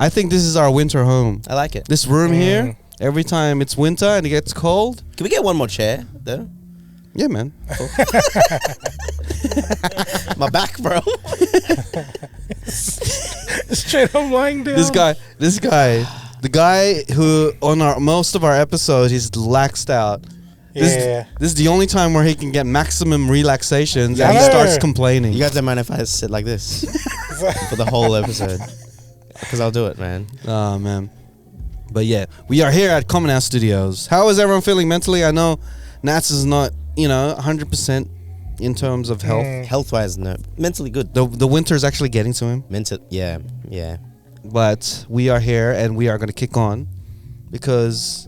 I think this is our winter home. I like it. This room here, every time it's winter and it gets cold. Can we get one more chair, though? Yeah, man. My back, bro. Straight up lying down. This guy, the guy who on most of our episodes, he's laxed out. This is the only time where he can get maximum relaxations and he starts complaining. You guys don't mind if I sit like this for the whole episode? Because I'll do it, man. Oh, man. But yeah, we are here at Common House Studios. How is everyone feeling mentally? I know Natz is not, 100% in terms of health. Health-wise, no. Mentally good. The winter is actually getting to him. Yeah. But we are here and we are going to kick on because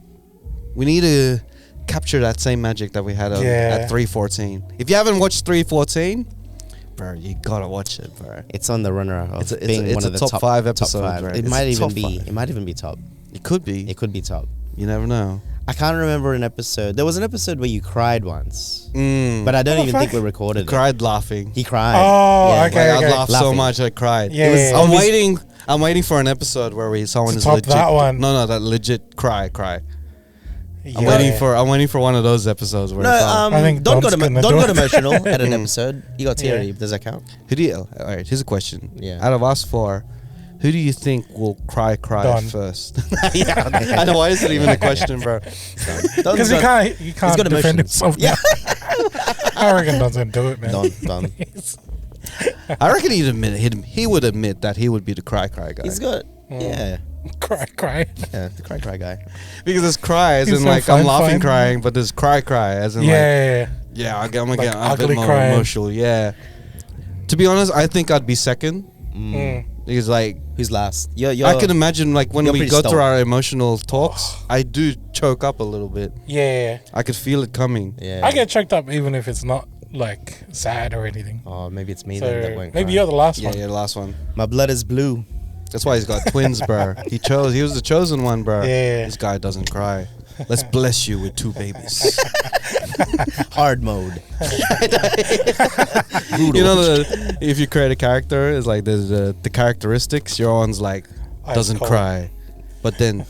we need to capture that same magic that we had at 314. If you haven't watched 314, bro, you gotta watch it, bro. It's on the runner of it's being one of the top 5 episodes. Top 5. Right? It might even be top. It could be. It could be top. You never know. I can't remember an episode. There was an episode where you cried once, but I don't even think we recorded it. Cried laughing. He cried. Oh, yeah. okay. I laughed so much I cried. Yeah. I'm waiting for an episode where someone is legit. That one. No, that legit cry. Yeah. I'm waiting for one of those episodes where I think Don got emotional at an episode. He got teary. Yeah. Does that count? all right, here's a question. Yeah. Out of us 4, who do you think will cry Don. first? Yeah, I know. Why is it even a question, bro? Because he can't defend himself. Yeah. I reckon Don's gonna do it, man. Don. I reckon he would admit that he would be the cry guy. He's got Cry. Yeah, the cry guy. Because there's cry as He's in so like I'm laughing fine. crying, but there's cry as in Yeah. I'm gonna get a ugly bit more crying. emotional. Yeah. To be honest, I think I'd be second. Because like Who's last? I can imagine like when you're we pretty go stoic. through our emotional talks, I do choke up a little bit. Yeah. I could feel it coming. Yeah. I get choked up even if it's not like sad or anything. Oh, maybe it's me So then that went maybe cry. you're the last Yeah, one. the last one. My blood is blue. That's why he's got twins, bro. He was the chosen one, bro. Yeah. This guy doesn't cry. Let's bless you with 2 babies. Hard mode. You know, if you create a character, it's like there's the characteristics. Your one's like doesn't cry, but then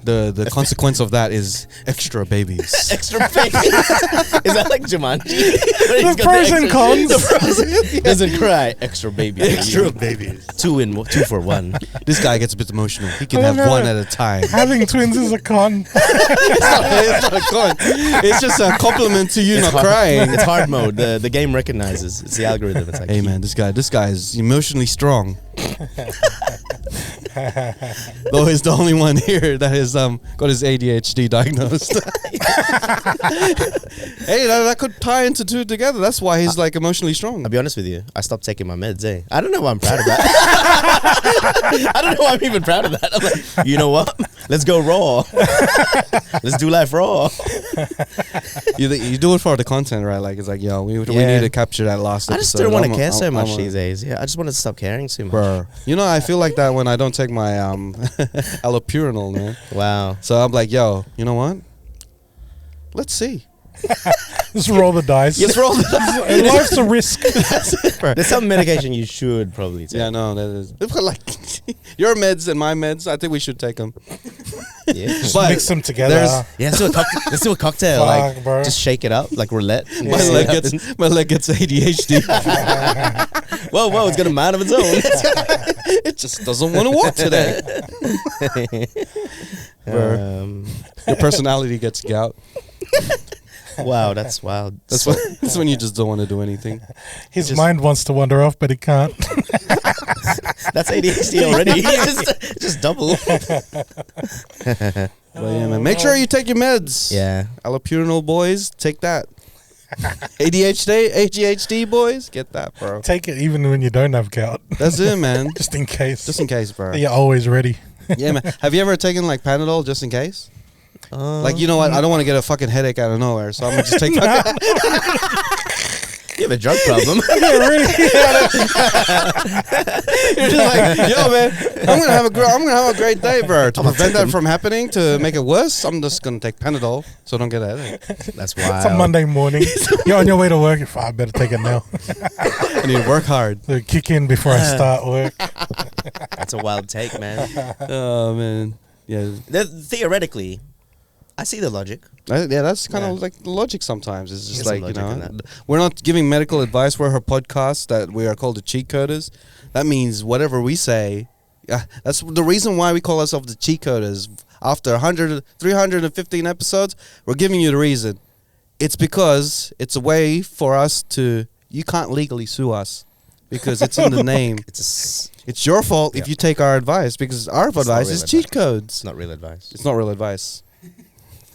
the consequence of that is extra babies. Extra baby. Is that like Jumanji? The pros and cons. Doesn't cry. Extra baby. Extra babies. 2 for 1. This guy gets a bit emotional. He can I have don't know. one at a time. Having twins is a con. It's not a con. It's just a compliment to you not crying. It's hard mode. The game recognizes. It's the algorithm. It's like, Hey man, this guy is emotionally strong. Though he's the only one here that has got his ADHD diagnosed. Hey, that could tie into 2 together. That's why he's like emotionally strong. I'll be honest with you. I stopped taking my meds, I don't know why I'm proud of that. I don't know why I'm even proud of that. I'm like, you know what? Let's go raw. Let's do life raw. You do it for the content, right? Like it's like, yo, we need to capture that last episode. I just don't want to care so much these days. Yeah, I just want to stop caring too much. Bro, I feel like that when I don't take my allopurinol, man. Wow. So I'm like, yo, you know what? Let's see. Just roll the dice. Let's roll the dice. Life's a risk. That's it, bro. There's some medication you should probably take. Yeah, no, that is. But like your meds and my meds, I think we should take them. Yeah. Just But mix them together. Yeah, let's do a cocktail. Fuck, like, bro. just shake it up like roulette. My leg gets ADHD. Whoa, it's got a mind of its own. It just doesn't want to walk today. Your personality gets gout. Wow, that's wild. That's when you just don't want to do anything. His mind wants to wander off, but he can't. That's ADHD already. just double. But yeah, man. Make sure you take your meds. Yeah. Allopurinol boys, take that. ADHD boys, get that, bro. Take it even when you don't have gout. That's it, man. Just in case. Just in case, bro. You're always ready. Yeah, man. Have you ever taken like Panadol just in case? Like, you know what? I don't want to get a fucking headache out of nowhere, so I'm gonna just take. You have a drug problem. Yeah, really. You're just like, yo, man, I'm gonna have a great day, bro. To prevent that from happening, to make it worse, I'm just gonna take Panadol so I don't get a headache. That's wild. It's a Monday morning. You're on your way to work. I better take it now. I need to work hard. So kick in before I start work. That's a wild take, man. Oh man, yeah, Theoretically, I see the logic. yeah. That's kind of Yeah. like the logic. Sometimes it's just There's like, some you logic in know, that. we're not giving medical advice. We're her podcast that we are called the Cheatcoders. That means whatever we say. That's the reason why we call ourselves the Cheatcoders. After 315 episodes, we're giving you the reason. It's because it's a way for us to. You can't legally sue us because it's in the name. It's your fault if you take our advice, because our not advice real is advice. cheat codes. It's not real advice. It's not real advice.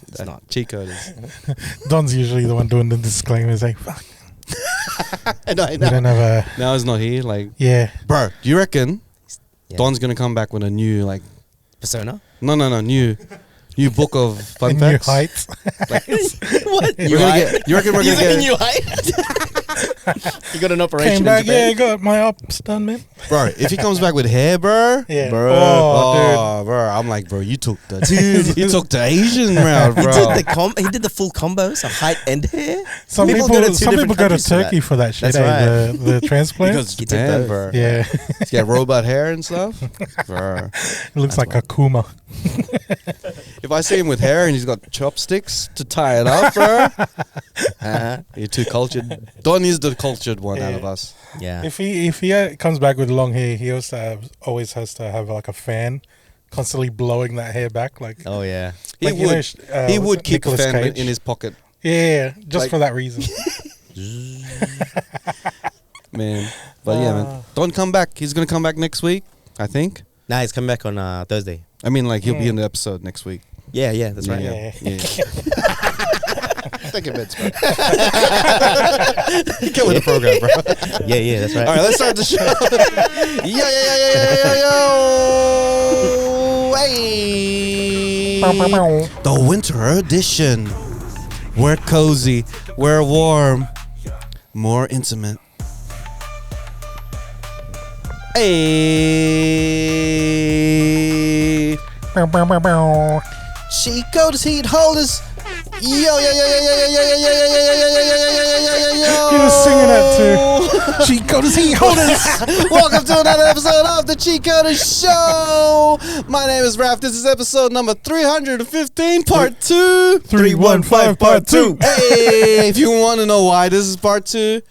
It's not. Cheat coders. Don's usually the one doing the disclaimers. Like, fuck, I know. we don't have a. Now he's not here. Like, Yeah. bro, do you reckon Yeah. Don's gonna come back with a new Persona? No, new book of fun New facts? heights. What? You reckon we're gonna get new height? You got an operation Came in back. Japan? Yeah, got my ops done, man. bro? If he comes back with hair, bro, Yeah. Bro. Oh, bro, I'm like, bro, you took the you took the Asian route, He bro. did the full combo, so height and hair. dude. Some people go to two go to different countries for Turkey for that shit. That's eh? right. The transplant. Because He did Japan, both. bro. Yeah. He's got robot hair and stuff. Bro. It looks like Akuma. If I see him with hair and he's got chopsticks to tie it up, bro, you're too cultured. Don is the cultured one out of us. Yeah. If he comes back with long hair, he also always has to have like a fan constantly blowing that hair back. Like, Oh yeah. He like, you would. know, He what's would it, keep a Nicolas fan Cage? in his pocket, Yeah, just like- for that reason. man. But yeah, man. Don come back. He's gonna come back next week, I think. Nah, he's coming back on Thursday. I mean, like he'll be in the episode next week. Yeah, that's right. Yeah. Yeah. Take a bit, bro. Get with the program, bro. Yeah, that's right. All right, let's start the show. Yo. Hey. The winter edition. We're cozy. We're warm. More intimate. Hey. Cheatcoders, heat holders. Yo. He was singing that too. Cheatcoders, heat holders. Welcome to another episode of the Cheatcoders Show. My name is Raph. This is episode number 315, part 2. 315 part 2. Hey, if you want to know why this is part 2,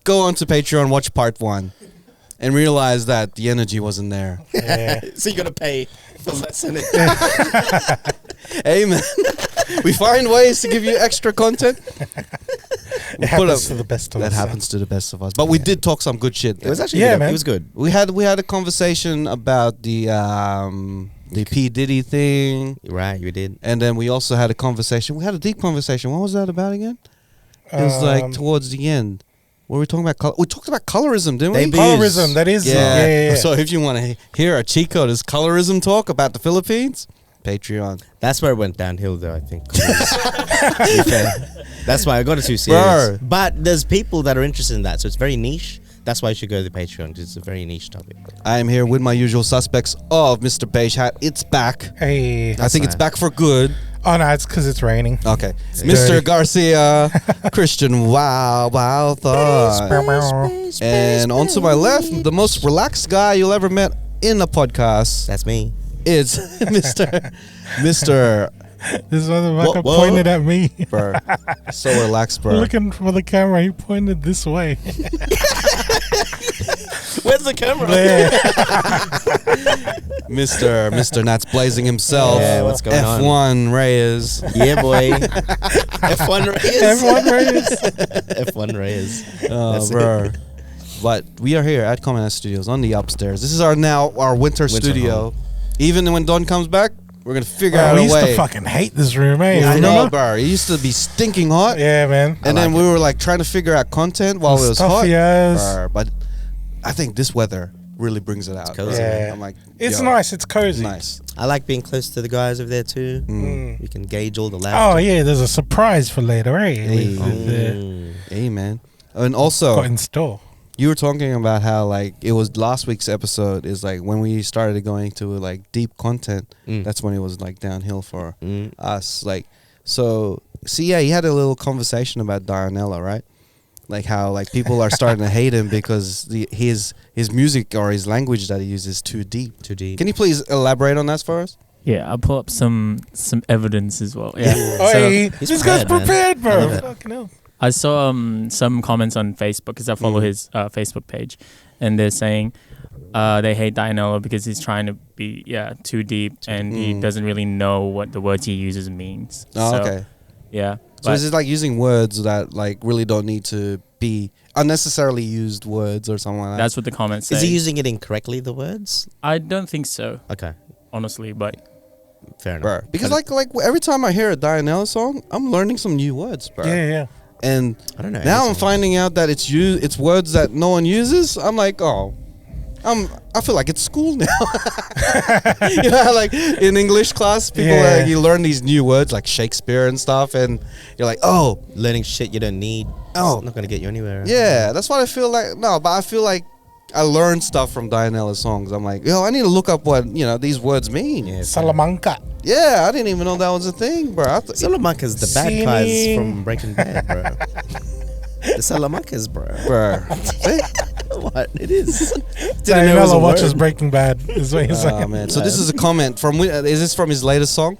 go on to Patreon, watch part 1, and realize that the energy wasn't there. Yeah. So you gotta pay for less in it. Hey, man. We find ways to give you extra content. It happens to the best of us. That happens to the best of us. But we did talk some good shit. It was actually Yeah, good. man. It was good. We had a conversation about the P Diddy thing, Right, you did. and then we also had a conversation. We had a deep conversation. What was that about again? It was like towards the end. What were we talking about? We talked about colorism, didn't we? Colorism, that is. Yeah. So if you want to hear a Cheatcoders colorism talk about the Philippines, Patreon. That's where it went downhill, though, I think. To be fair. That's why I got it too serious. Bro. But there's people that are interested in that, so it's very niche. That's why you should go to the Patreon, because it's a very niche topic. I am here with my usual suspects of Mr. Beige Hat. It's back. Hey. I think it's nice. back for good. Oh, no, it's because it's raining. Okay. Yeah. Mr. Garcia, Christian Wow Thoughts. And on to my left, the most relaxed guy you'll ever met in a podcast That's me. is Mr. This motherfucker What? pointed at me. Bro. So relaxed, bro. Looking for the camera, he pointed this way. Where's the camera? There. Mr. Natz blazing himself. Yeah, what's going on? F1 Reyes. Yeah, boy. F1 Reyes. Everyone raised. F1 Reyes. Oh, That's bro. it. But we are here at Common Studios on the upstairs. This is our winter studio. home. Even when Don comes back, we're gonna figure Oh, out we a used way. to fucking hate this room, eh? I know, Remember? bro. It used to be stinking hot, Yeah, man. and then we were like trying to figure out content while it was hot. Stuffy ass. Bro, but I think this weather really brings it out. cozy. Yeah. I'm like, It's yo, nice. It's cozy. nice. I like being close to the guys over there, too. Mm. We can gauge all the Oh, laughter. yeah. There's a surprise for later, eh? Hey. With the- Mm. Hey, man. And got also, in store. you were talking about how like it was last week's episode is like when we started going to like deep content. That's when it was like downhill for us. Like, so see, yeah, he had a little conversation about Dionela, right? Like how like people are starting to hate him because his music or his language that he uses is too deep. Too deep. Can you please elaborate on that for us? Yeah, I'll pull up some evidence as well. Yeah. Oh, So hey, this guy's prepared, I love bro. it. Fucking hell. I saw some comments on Facebook because I follow his Facebook page, and they're saying they hate Dionela because he's trying to be too deep and he doesn't really know what the words he uses means. Oh, So, okay. Yeah. So is it like using words that like really don't need to be unnecessarily used words or something like that? That's what the comments say. Is he using it incorrectly, the words? I don't think so, Okay. honestly, but Fair enough. Bro, because like every time I hear a Dionela song, I'm learning some new words, bro. Yeah. And I don't know. now I'm anything. finding out that it's words that no one uses. I'm like, I feel like it's school now. You know, like in English class, people you learn these new words like Shakespeare and stuff, and you're like, oh, learning shit you don't need. Oh. It's not gonna get you anywhere. yeah, that's what I feel like. No, but I feel like I learned stuff from Dionela's songs. I'm like, I need to look up what these words mean. Yeah. Salamanca. Yeah, I didn't even know that was a thing, bro. Salamanca's the bad Sini. guys from Breaking Bad, bro. The Salamancas, bro. Bro. See? What? It is. Dionela watches Breaking Bad. Is what he's Oh saying. man! So this is a comment from. Is this from his latest song,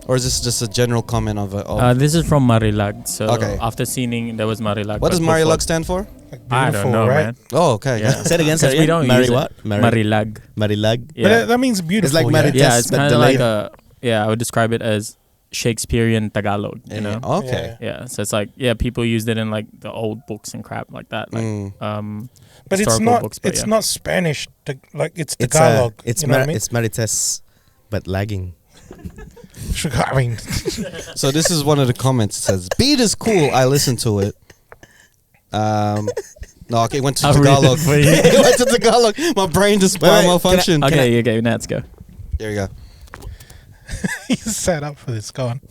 or is this just a general comment of a? this is from Marilag. So Okay. after singing, there was Marilag. What does Marilag stand for? Like I beautiful, don't know, right? man. Oh, okay. Yeah. Say it again. Say Because it we again. don't Mari use it. what? Marilag. Marilag. But Yeah. that means beautiful. like Mari- Yeah, Yes, it's but kind of delayed. like I would describe it as Shakespearean Tagalog, you know? Okay. Yeah, so it's like, people used it in like the old books and crap like that. Like, But it's historical not. books, but It's not Spanish. Like it's It's Tagalog. it's you know what I mean? it's Marites, but lagging. I mean, So this is one of the comments. It says, "Beat is cool. I listen to it." No, okay, it went to I'll read Tagalog. it for you. It went to Tagalog. My brain just Wait, malfunctioned. Okay, Natz, go. There you go. he's set up for this. Go on.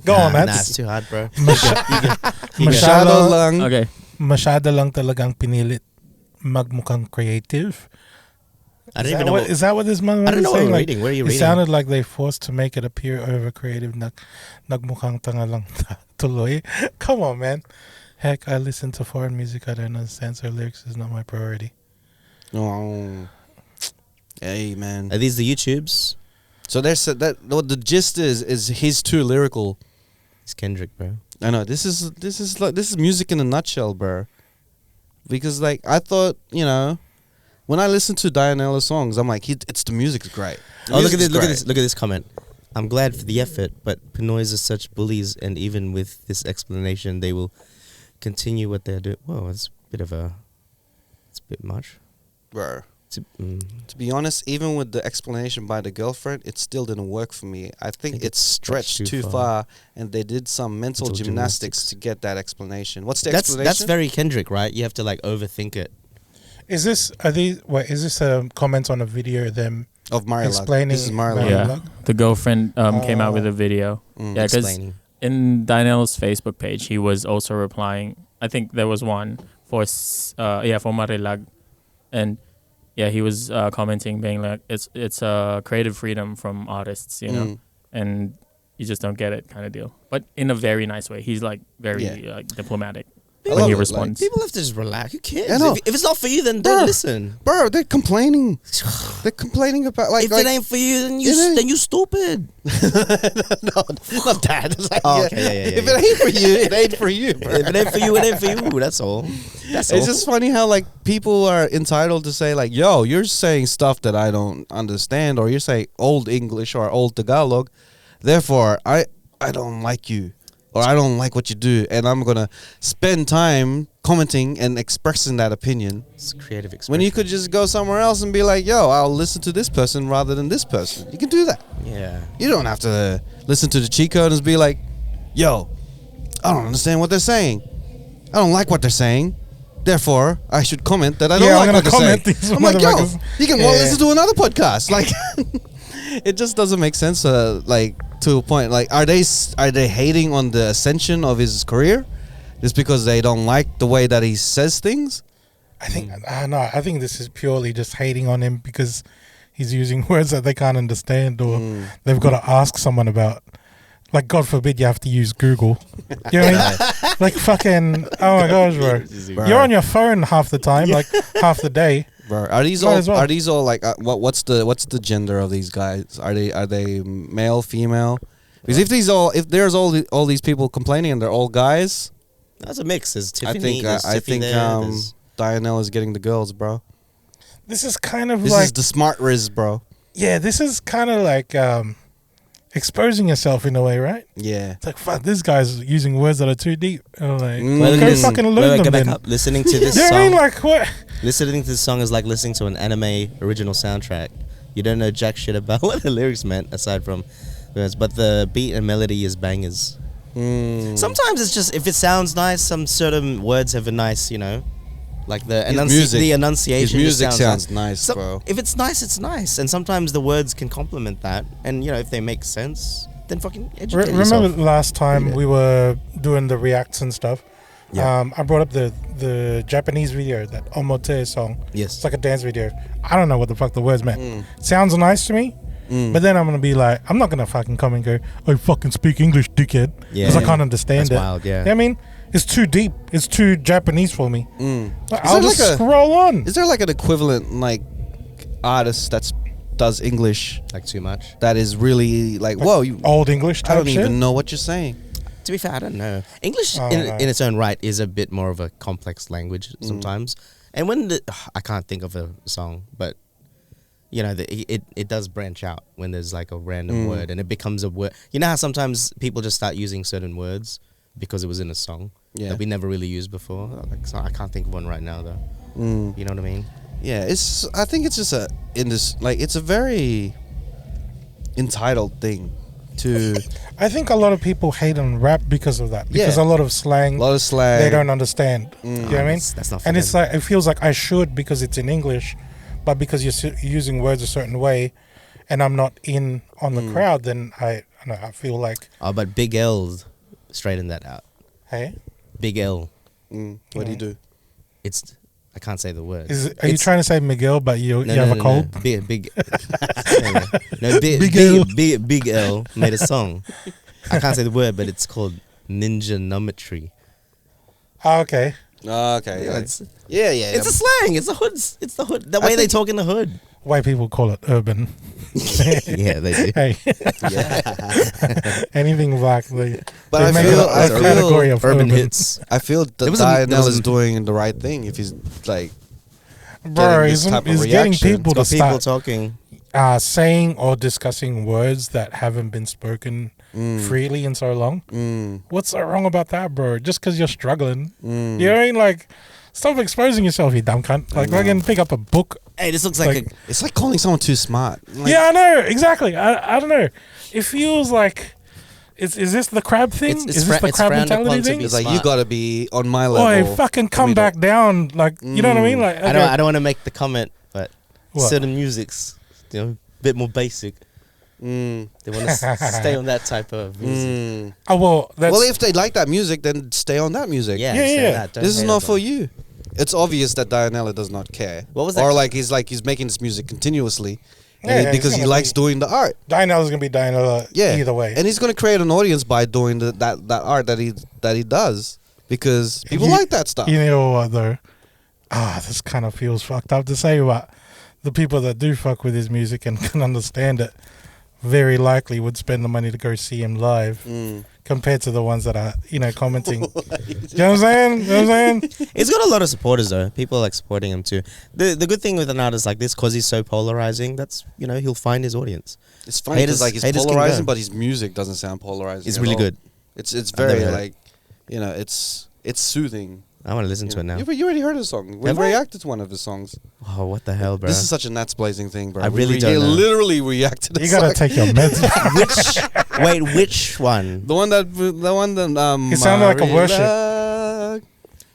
Go on, Nah, Natz. it's too hard, bro. Shadow Masyado, lang. Okay. masyado lang talagang pinilit magmukhang creative. I don't even know. Is that what this man I don't was know what saying? we're Like, reading. Where are you it reading? sounded like they forced to make it appear over creative. Nagmukhang tanga lang tuloy. Come on, man. Heck, I listen to foreign music. I don't understand, so lyrics is not my priority. Oh. Hey man. Are these the YouTubes? So there's that. What the gist is he's too lyrical. It's Kendrick, bro. I know this is music in a nutshell, bro. Because like I thought, when I listen to Dionela's songs, I'm like, it's the music's great. The Oh, look at music's this! Look at great. this! Look at this comment. I'm glad for the effort, but Pinoys are such bullies, and even with this explanation, they will continue what they're doing. Whoa, it's a bit much. Bro. It's To be honest, even with the explanation by the girlfriend, it still didn't work for me. I think it's stretched too far, and they did some mental gymnastics to get that explanation. What's the explanation? That's very Kendrick, right? You have to like overthink it. Is this a comment on a video of them Of Marilag. explaining? This is Marilag. Yeah. The girlfriend came out with a video. Mm. Yeah, because Explaining. in Dionela's Facebook page, he was also replying. I think there was one for Marilag, and he was commenting, being like, "It's creative freedom from artists, and you just don't get it," kind of deal. But in a very nice way. He's like very diplomatic I when love he it, responds. People have to just relax. Who cares? I know. If it's not for you, then Bruh. don't listen. Bro, they're complaining. They're complaining about like. If it ain't for you, then you stupid. no, not that. It's like, Oh, okay, yeah, If it ain't for you, it ain't for you. Bro. If it ain't for you, it ain't for you. That's all. That's all. It's just funny how like people are entitled to say like, "Yo, you're saying stuff that I don't understand," or you're saying old English or old Tagalog. Therefore, I don't like you, or I don't like what you do, and I'm gonna spend time commenting and expressing that opinion. It's creative expression. When you could just go somewhere else and be like, "Yo, I'll listen to this person rather than this person." You can do that. Yeah. You don't have to listen to the Cheatcoders and be like, "Yo, I don't understand what they're saying. I don't like what they're saying. Therefore, I should comment that I don't like what they're saying." these I'm like, "Yo, motherfuckers. you can listen to another podcast." Like, it just doesn't make sense. Like to a point. Like, are they hating on the ascension of his career? It's because they don't like the way that he says things. I think no. I think this is purely just hating on him because he's using words that they can't understand or they've got to ask someone about. Like, God forbid you have to use Google. You know what I mean? Like, fucking, oh my gosh, bro. You're on your phone half the time, like half the day. Bro, are these all like what's the gender of these guys? Are they male, female? Because if there's all these people complaining and they're all guys, that's a mix. There's Tiffany. I think Dionela is getting the girls, bro. This is kind of this like is the smart Riz, bro. Yeah, this is kind of like exposing yourself in a way, right? Yeah. It's like, fuck, this guy's using words that are too deep. And I'm like, Well, go fucking learn them then. Listening to this You know song. what I mean? Like, what? Listening to this song is like listening to an anime original soundtrack. You don't know jack shit about what the lyrics meant aside from words, but the beat and melody is bangers. Sometimes it's just, if it sounds nice, some certain words have a nice, you know, like the enunciation. His music sounds nice, bro. If it's nice, it's nice. And sometimes the words can complement that. And, you know, if they make sense, then fucking educate yourself. Remember last time we were doing the reacts and stuff? Yeah. I brought up the Japanese video, that Omote song. Yes. It's like a dance video. I don't know what the fuck the words meant. Sounds nice to me. But then I'm going to be like, I'm not going to fucking come and go, I fucking speak English, dickhead. Because I can't understand That's it. Wild, yeah. You know what I mean? It's too deep. It's too Japanese for me. Like, I'll just like scroll on. Is there like an equivalent like artist that does English like too much? That is really like whoa, old English type I don't shit? even know what you're saying. To be fair, I don't know. English in its own right is a bit more of a complex language sometimes. And when I can't think of a song, but you know, it does branch out when there's like a random word and it becomes a word. You know how sometimes people just start using certain words because it was in a song that we never really used before. Like, so I can't think of one right now though. You know what I mean? Yeah, I think it's just it's a very entitled thing to. I think a lot of people hate on rap because of that. Because a lot of slang they don't understand. You know what I mean? That's not. And it's like, it feels like I should because it's in English, but because you're using words a certain way, and I'm not in on the crowd, then I feel like. Oh, but Big L's straighten that out. Hey, Big L. What do you do? I can't say the word. Are you trying to say Miguel, but you have a cold? No. Big L made a song. I can't say the word, but it's called Ninjanometry. Oh, okay. Okay. Yeah, It's a slang. It's the hood. It's the hood. The way they talk in the hood. White people call it urban. Yeah, they do. Hey. Anything black, But they I make feel a category of urban hits. I feel that Dionela is doing the right thing if he's like, bro, he's getting people to start talking, saying or discussing words that haven't been spoken freely in so long. What's so wrong about that, bro? Just because you're struggling, you know what I mean? Like, stop exposing yourself, you dumb cunt. Like, I can pick up a book. Hey, this looks like it's like calling someone too smart. Like, yeah, I know, exactly. I don't know. It feels like, is this the crab thing? Is this the crab mentality thing? It's like, you gotta be on my level. Boy, fucking come back down. Like, you know what I mean? Like, okay. I don't want to make the comment, but certain music's, you know, a bit more basic. They want to stay on that type of music. Oh, well, if they like that music, then stay on that music. Yeah. This is not for you. It's obvious that Dionela does not care. What was that? Or he's making this music continuously because he gonna likes doing the art. Dionela's gonna be Dionela either way. And he's gonna create an audience by doing that art that he does because people like that stuff. You know what though? This kind of feels fucked up to say, but the people that do fuck with his music and can understand it very likely would spend the money to go see him live compared to the ones that are, commenting. You know what I'm saying? He's got a lot of supporters though. People like supporting him too. The good thing with an artist like this, because he's so polarizing, that's, he'll find his audience. It's funny because he's polarizing, but his music doesn't sound polarizing. It's really good. It's very it's soothing. I want to listen to it now. You already heard his song. We reacted to one of his songs. Oh, what the hell, bro? This is such a Natz blazing thing, bro. I really don't know. Literally reacted to You gotta take your meds. Which one? The one that It sounded like a worship.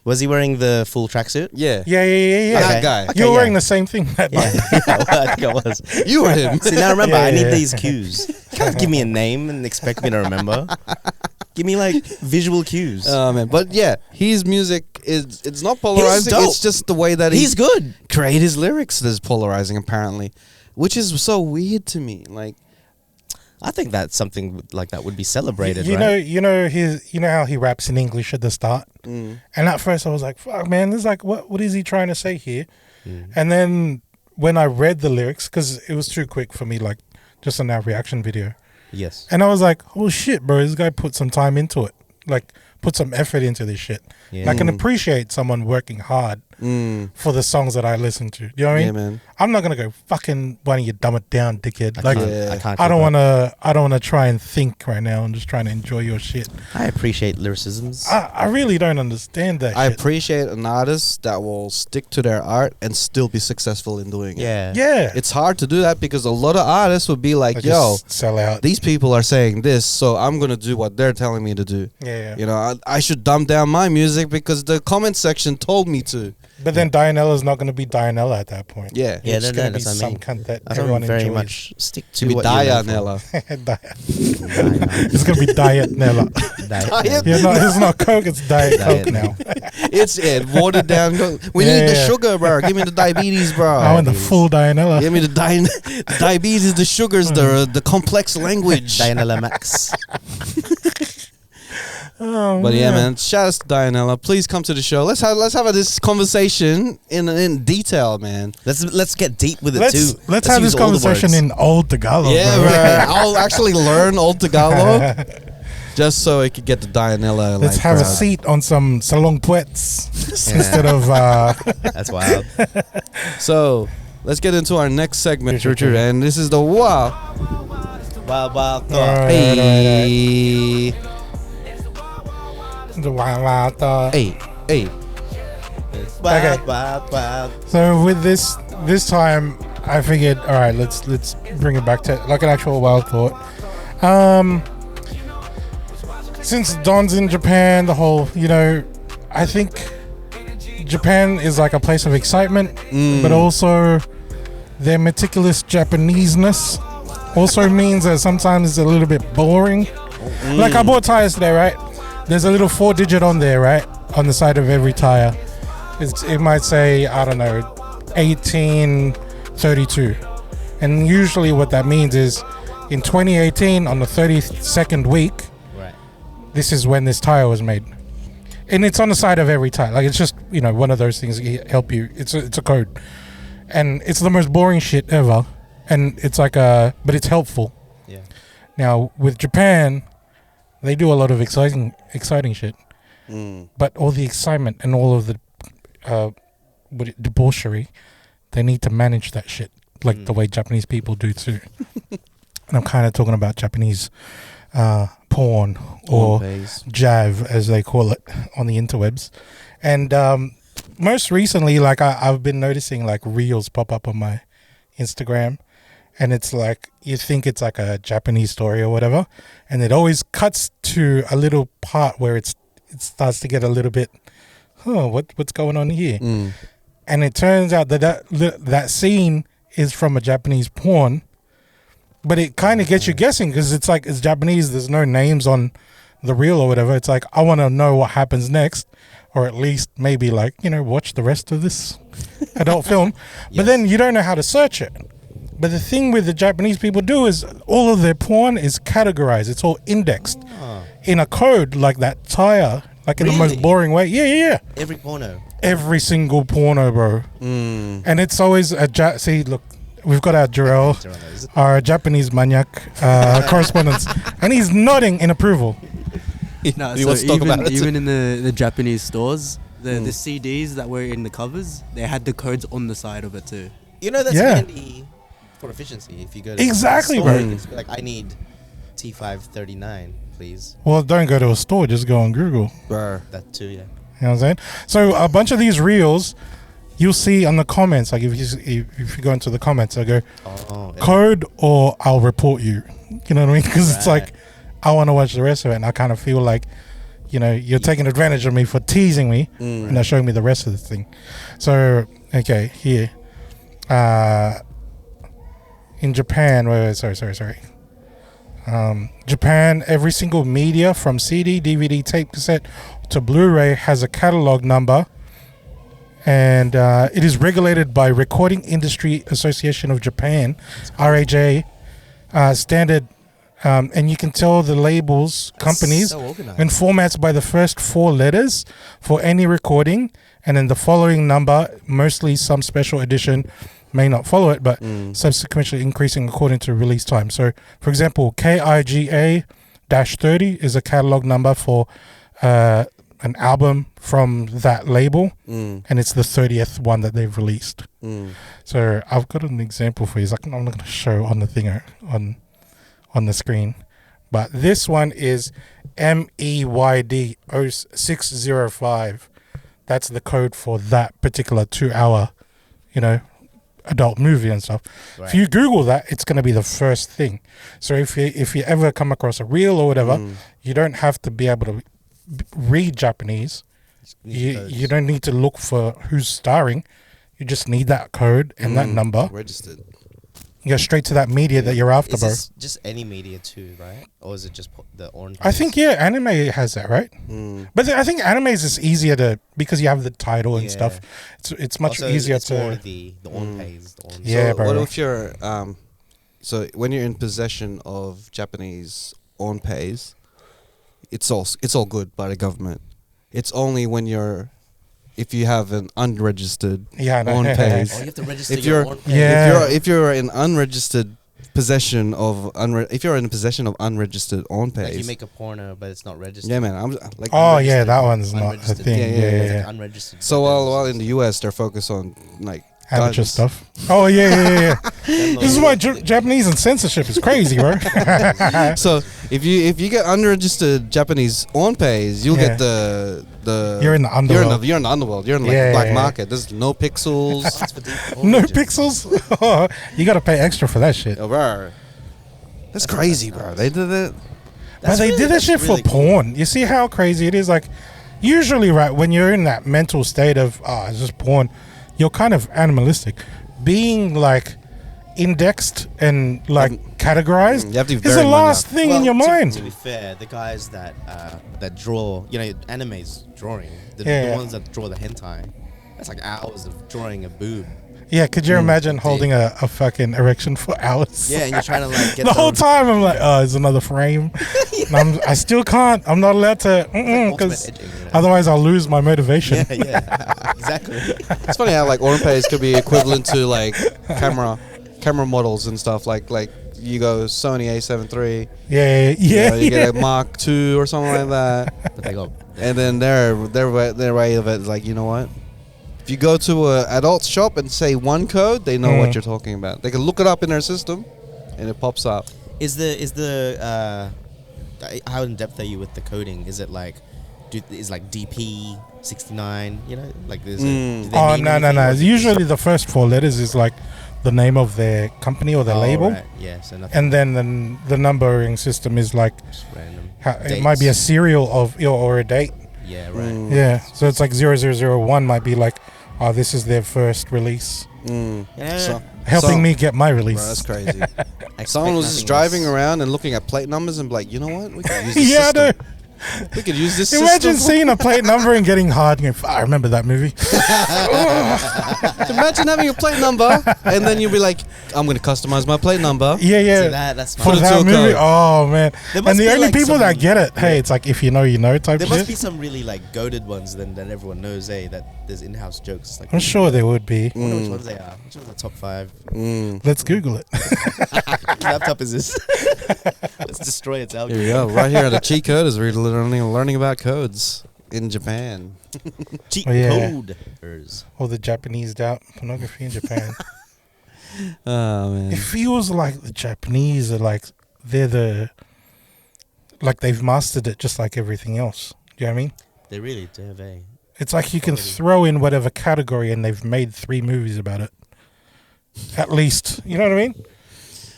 Was he wearing the full tracksuit? Yeah. That guy. Okay, you were wearing the same thing that night. I think I was. You were him. See, now remember, I need these cues. You can't give me a name and expect me to remember. Give me like visual cues. Oh man, but yeah, his music it's not polarizing. dope. It's just the way that He's good. create his lyrics that is polarizing apparently, which is so weird to me. Like, I think that something like that would be celebrated. You right? know how he raps in English at the start, and at first I was like, "Fuck, man, this is like what is he trying to say here?" And then when I read the lyrics, because it was too quick for me, like just on our reaction video, Yes. and I was like, "Oh shit, bro, this guy put some time into it, like put some effort into this shit." Yeah. And I can appreciate someone working hard for the songs that I listen to. You know what I mean? yeah, man. I'm not gonna go fucking. Why don't you dumb it down, dickhead? I Like, can't, I can't. I don't keep up. want to try and think right now. I'm just trying to enjoy your shit. I appreciate lyricisms. I really don't understand that I shit. appreciate an artist that will stick to their art and still be successful in doing it. yeah. Yeah. It's hard to do that because a lot of artists would be like, I yo, just sell out. these people are saying this, so I'm going to do what they're telling me to do. Yeah. You know, I should dumb down my music because the comment section told me to. But then Dionela's not going to be Dionela at that point. Yeah. Yeah, It's no, going to be that's what I some mean. cunt that I everyone don't very enjoys. much stick to To be what you live for. Dionela. It's going to be Dionela. Diet. Yeah, no, it's not Coke, it's Diet Diet. Coke now. It's watered down. We need the sugar, bro. Give me the diabetes, bro. I want the full Dionela. Give me the diabetes, the sugars, the complex language. Dionela Max. Oh, But yeah, man, shout out to Dionela. Please come to the show. Let's have this conversation in detail, man. Let's get deep with it too. Let's have use this all the conversation words. in old Tagalog. Yeah, bro. bro. I'll actually learn Old Tagalog just so I could get the Dionela. Let's like, have a crowd. seat on some salon puets instead of That's wild. So let's get into our next segment, Richard, and this is the wow. Wild, wild Alright, Hey, the wild, wild thought. hey, hey. Wild, Okay. wild, wild. So with this time, I figured, all right, let's bring it back to like an actual wild thought. Since Don's in Japan, the whole, I think Japan is like a place of excitement, but also their meticulous Japaneseness also means that sometimes it's a little bit boring. Like I bought tires today, right? There's a little 4-digit on there, right? On the side of every tire. It might say, I don't know, 1832. And usually what that means is in 2018, on the 32nd week, Right. this is when this tire was made. And it's on the side of every tire. Like, it's just, one of those things that help you. It's a code. And it's the most boring shit ever. And it's like but it's helpful. Yeah. Now, with Japan, they do a lot of exciting shit. But all the excitement and all of the debauchery, they need to manage that shit like the way Japanese people do too. And I'm kind of talking about Japanese porn or jav, as they call it on the interwebs. And most recently, like I've been noticing like reels pop up on my Instagram, and it's like you think it's like a Japanese story or whatever, and it always cuts to a little part where it starts to get a little bit, what's going on here? And it turns out that scene is from a Japanese porn, but it kind of gets you guessing because it's like it's Japanese. There's no names on the reel or whatever. It's like I want to know what happens next, or at least maybe like watch the rest of this adult film. But then you don't know how to search it. But the thing with the Japanese people do is all of their porn is categorized. It's all indexed in a code like that tire, like in the most boring way. Yeah. Every porno. Every single porno, bro. And it's always see, look, we've got our Jarrell, our Japanese maniac correspondent, and he's nodding in approval. No, He so wants to talk about it. even in the Japanese stores, the CDs that were in the covers, they had the codes on the side of it too. That's Yeah. handy for efficiency. If you go to Exactly, the store, bro. you can just be like, I need T539, please. Well, don't go to a store, just go on Google. Bruh. That too, yeah. You know what I'm saying? So a bunch of these reels, you'll see on the comments, like if you go into the comments, I go, code or I'll report you. You know what I mean? Because it's like, I want to watch the rest of it, and I kind of feel like, you're taking advantage of me for teasing me and not showing me the rest of the thing. So, okay, here. In Japan, sorry. Japan, every single media from CD, DVD, tape, cassette to Blu-ray has a catalog number, and it is regulated by Recording Industry Association of Japan, RAJ standard, and you can tell the labels, companies, and formats by the first 4 letters for any recording, and then the following number, mostly some special edition may not follow it, but subsequently increasing according to release time. So, for example, KIGA-30 is a catalog number for an album from that label, and it's the 30th one that they've released. So I've got an example for you. I'm not going to show on the thing on the screen, but this one is MEYD 0605. That's the code for that particular 2-hour, adult movie and stuff. Right. If you Google that, it's going to be the first thing. So if you ever come across a reel or whatever, you don't have to be able to read Japanese. You don't need to look for who's starring. You just need that code and that number registered. You go straight to that media that you're after, bro. Is just any media too, right? Or is it just the orange? I think anime has that, right? But I think anime is just easier because you have the title and stuff. It's much easier it's to. More the on pays. Yeah, so bro. What if you're so when you're in possession of Japanese on pays, it's all good by the government. It's only when if you have an unregistered on pays. Oh, you have to register your on pays. If you're in unregistered possession of if you're in possession of unregistered on pays. Like you make a porno, but it's not registered. Yeah, man. I'm like. Oh yeah, that one's not a thing. Yeah. Like unregistered. So while in the US they're focused on like amateur stuff. Oh yeah. This is why Japanese and censorship is crazy, bro. So if you get unregistered Japanese on pays, you'll get the you're in the underworld. You're in the underworld. You're in the black market. There's no pixels. No pixels. You got to pay extra for that shit. Oh, bro. That's crazy, bro. They did it. But they did that shit for porn. You see how crazy it is? Like, usually, right, when you're in that mental state of, it's just porn, you're kind of animalistic. Being, like, indexed and, like, categorized is the last thing in your mind. To be fair, the guys that draw, anime's drawing, the ones that draw the hentai, that's like hours of drawing a boob. Yeah, could you imagine holding a fucking erection for hours? Yeah, and you're trying to like get the whole time. I'm like, it's another frame. I still can't. I'm not allowed to, because otherwise I'll lose my motivation. Yeah, exactly. It's funny how like on pays could be equivalent to like camera models and stuff. Like you go Sony A7 III. Yeah. You get a Mark II or something like that. But they go, and then their way of it is like, you know what? If you go to an adult shop and say one code, they know what you're talking about. They can look it up in their system, and it pops up. Is the how in depth are you with the coding? Is it like, is like DP 69? Like there's. No. Usually the first 4 letters is like the name of their company or their label. Right. Yeah, so nothing. And then the numbering system is like just random. It might be a serial or a date. Yeah, right. Yeah, so it's like 0001 might be like, this is their first release. Yeah. So, helping me get my release. Bro, that's crazy. Someone was just driving around and looking at plate numbers and be like, you know what? We could use this system. I know. We could use this Imagine system. seeing a plate number and getting hard and going, I remember that movie. Imagine having a plate number and then you'll be like, I'm going to customize my plate number. Yeah. See, that's for that movie. Oh, man. And the only people that get it, hey, it's like, if you know, you know type there shit. Must be some really like goated ones then that everyone knows, that there's in-house jokes. Like, I'm sure there would be. I wonder which ones they are. Which ones are the top 5? Let's Google it. Which laptop is this? Let's destroy its algorithm. Here we go. Right here at the Cheatcoders, we're learning about codes in Japan. Cheatcoders. Or the Japanese out pornography in Japan. Oh, man. It feels like the Japanese are like, they've mastered it just like everything else. Do you know what I mean? They really do have It's like you can throw in whatever category and they've made 3 movies about it. At least. You know what I mean?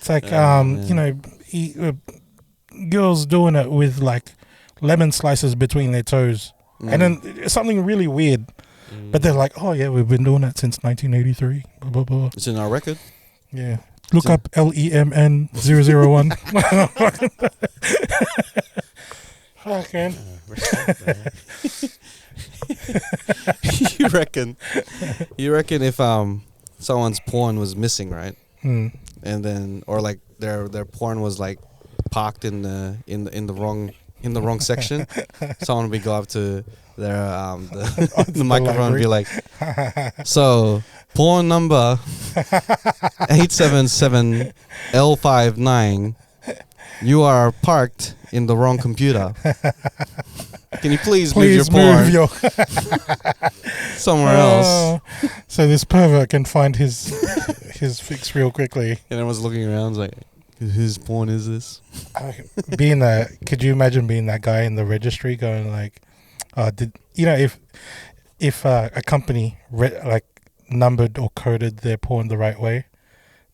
It's like, girls doing it with like lemon slices between their toes. And then something really weird. But they're like, oh yeah, we've been doing that since 1983. Blah, blah, blah. It's in our record. Yeah. Look up LEMN001. Fucking. You reckon if someone's porn was missing, right? Mm. And then or like their porn was like parked in the wrong section, someone would go up to their the microphone and be like, so porn number 877L59, you are parked in the wrong computer. Can you please move your porn somewhere else? So this pervert can find his fix real quickly. And everyone's looking around like, whose porn is this? Could you imagine being that guy in the registry going like, if a company numbered or coded their porn the right way,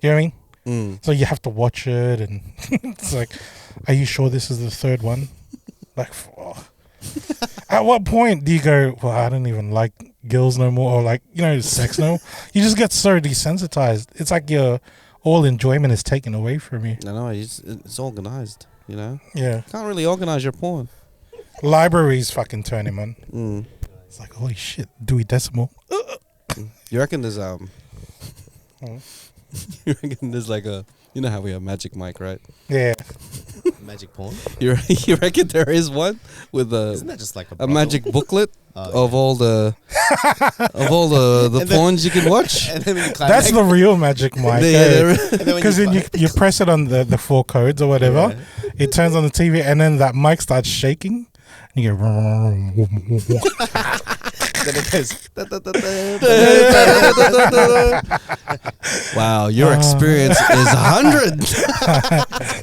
you know what I mean? So you have to watch it, and it's like, are you sure this is the third one? Like, at what point do you go, well, I don't even like girls no more, or like, sex no more? You just get so desensitized. It's like all enjoyment is taken away from you. No, it's organized, Yeah. Can't really organize your porn. Libraries fucking turn him on. It's like, holy shit, Dewey Decimal. You reckon there's you reckon there's like how we have Magic Mike, right? Yeah. Magic porn. You reckon there is one with Isn't that just like a magic booklet of all the And porns you can watch? And then when you That's the real Magic Mike. Because then you you press it on the 4 codes or whatever, it turns on the TV, and then that mic starts shaking. And you go, then it goes. Wow, your experience is 100.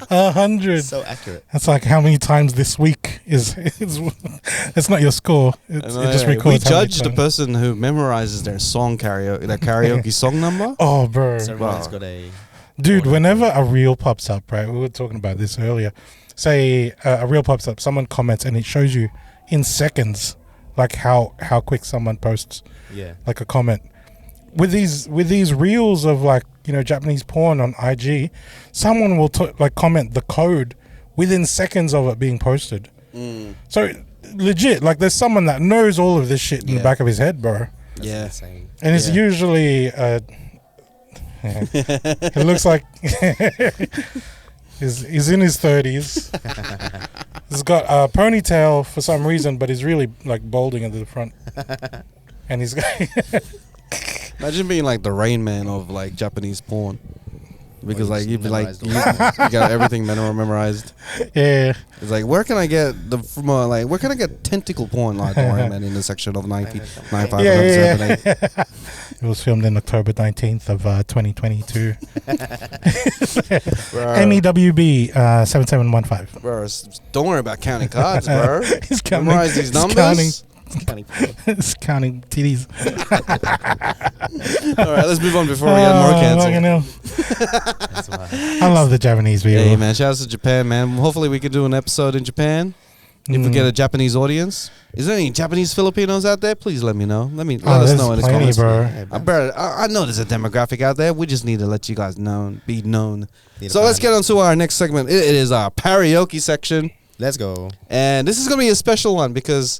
100. So accurate. That's like how many times this week is. It's not your score. It just records. We how many judge the times. person who memorizes their karaoke song number. Oh, bro. So everyone's got a. Dude, whenever a reel pops up, right? We were talking about this earlier. Say a reel pops up, someone comments, and it shows you in seconds, like how quick someone posts, like a comment. With these reels of Japanese porn on IG, someone will comment the code within seconds of it being posted. So legit, like there's someone that knows all of this shit in the back of his head, bro. That's And it's usually. It looks like he's in his 30s. He's got a ponytail for some reason, but he's really like balding at the front. And he's got. Imagine being like the Rain Man of like Japanese porn, because like you'd be like you got everything memorized. Yeah. It's like where can I get where can I get tentacle porn like the Rain Man in the section of 95 Yeah. It was filmed in October 19th of 2022. MEWB 7715. Bro, don't worry about counting cards, bro. He's counting. Memorize these numbers. He's counting titties. All right, let's move on before we get more canceled. I love the Japanese people. Hey, man, shout out to Japan, man. Hopefully we can do an episode in Japan. If we get a Japanese audience. Is there any Japanese Filipinos out there? Please let me know. Let us know in the comments. Bro. I know there's a demographic out there. We just need to let you guys be known. So let's get on to our next segment. It is our Pareoke section. Let's go. And this is going to be a special one because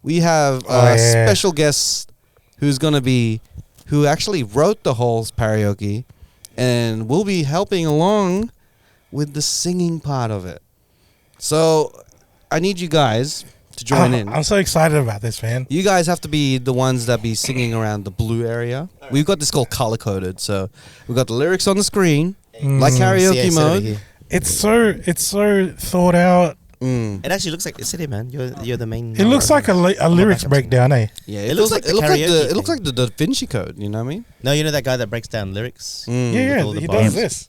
we have a special guest who actually wrote the whole Pareoke and will be helping along with the singing part of it. So I need you guys to join in. I'm so excited about this, man. You guys have to be the ones that be singing around the blue area. We've got this called color coded. So we've got the lyrics on the screen, like karaoke mode. It's so thought out. It actually looks like it's it, man. You're the main. It looks like a lyrics breakdown, eh? Yeah, it looks like it looks like the Da Vinci Code. You know what I mean? No, you know that guy that breaks down lyrics. Yeah, he does this.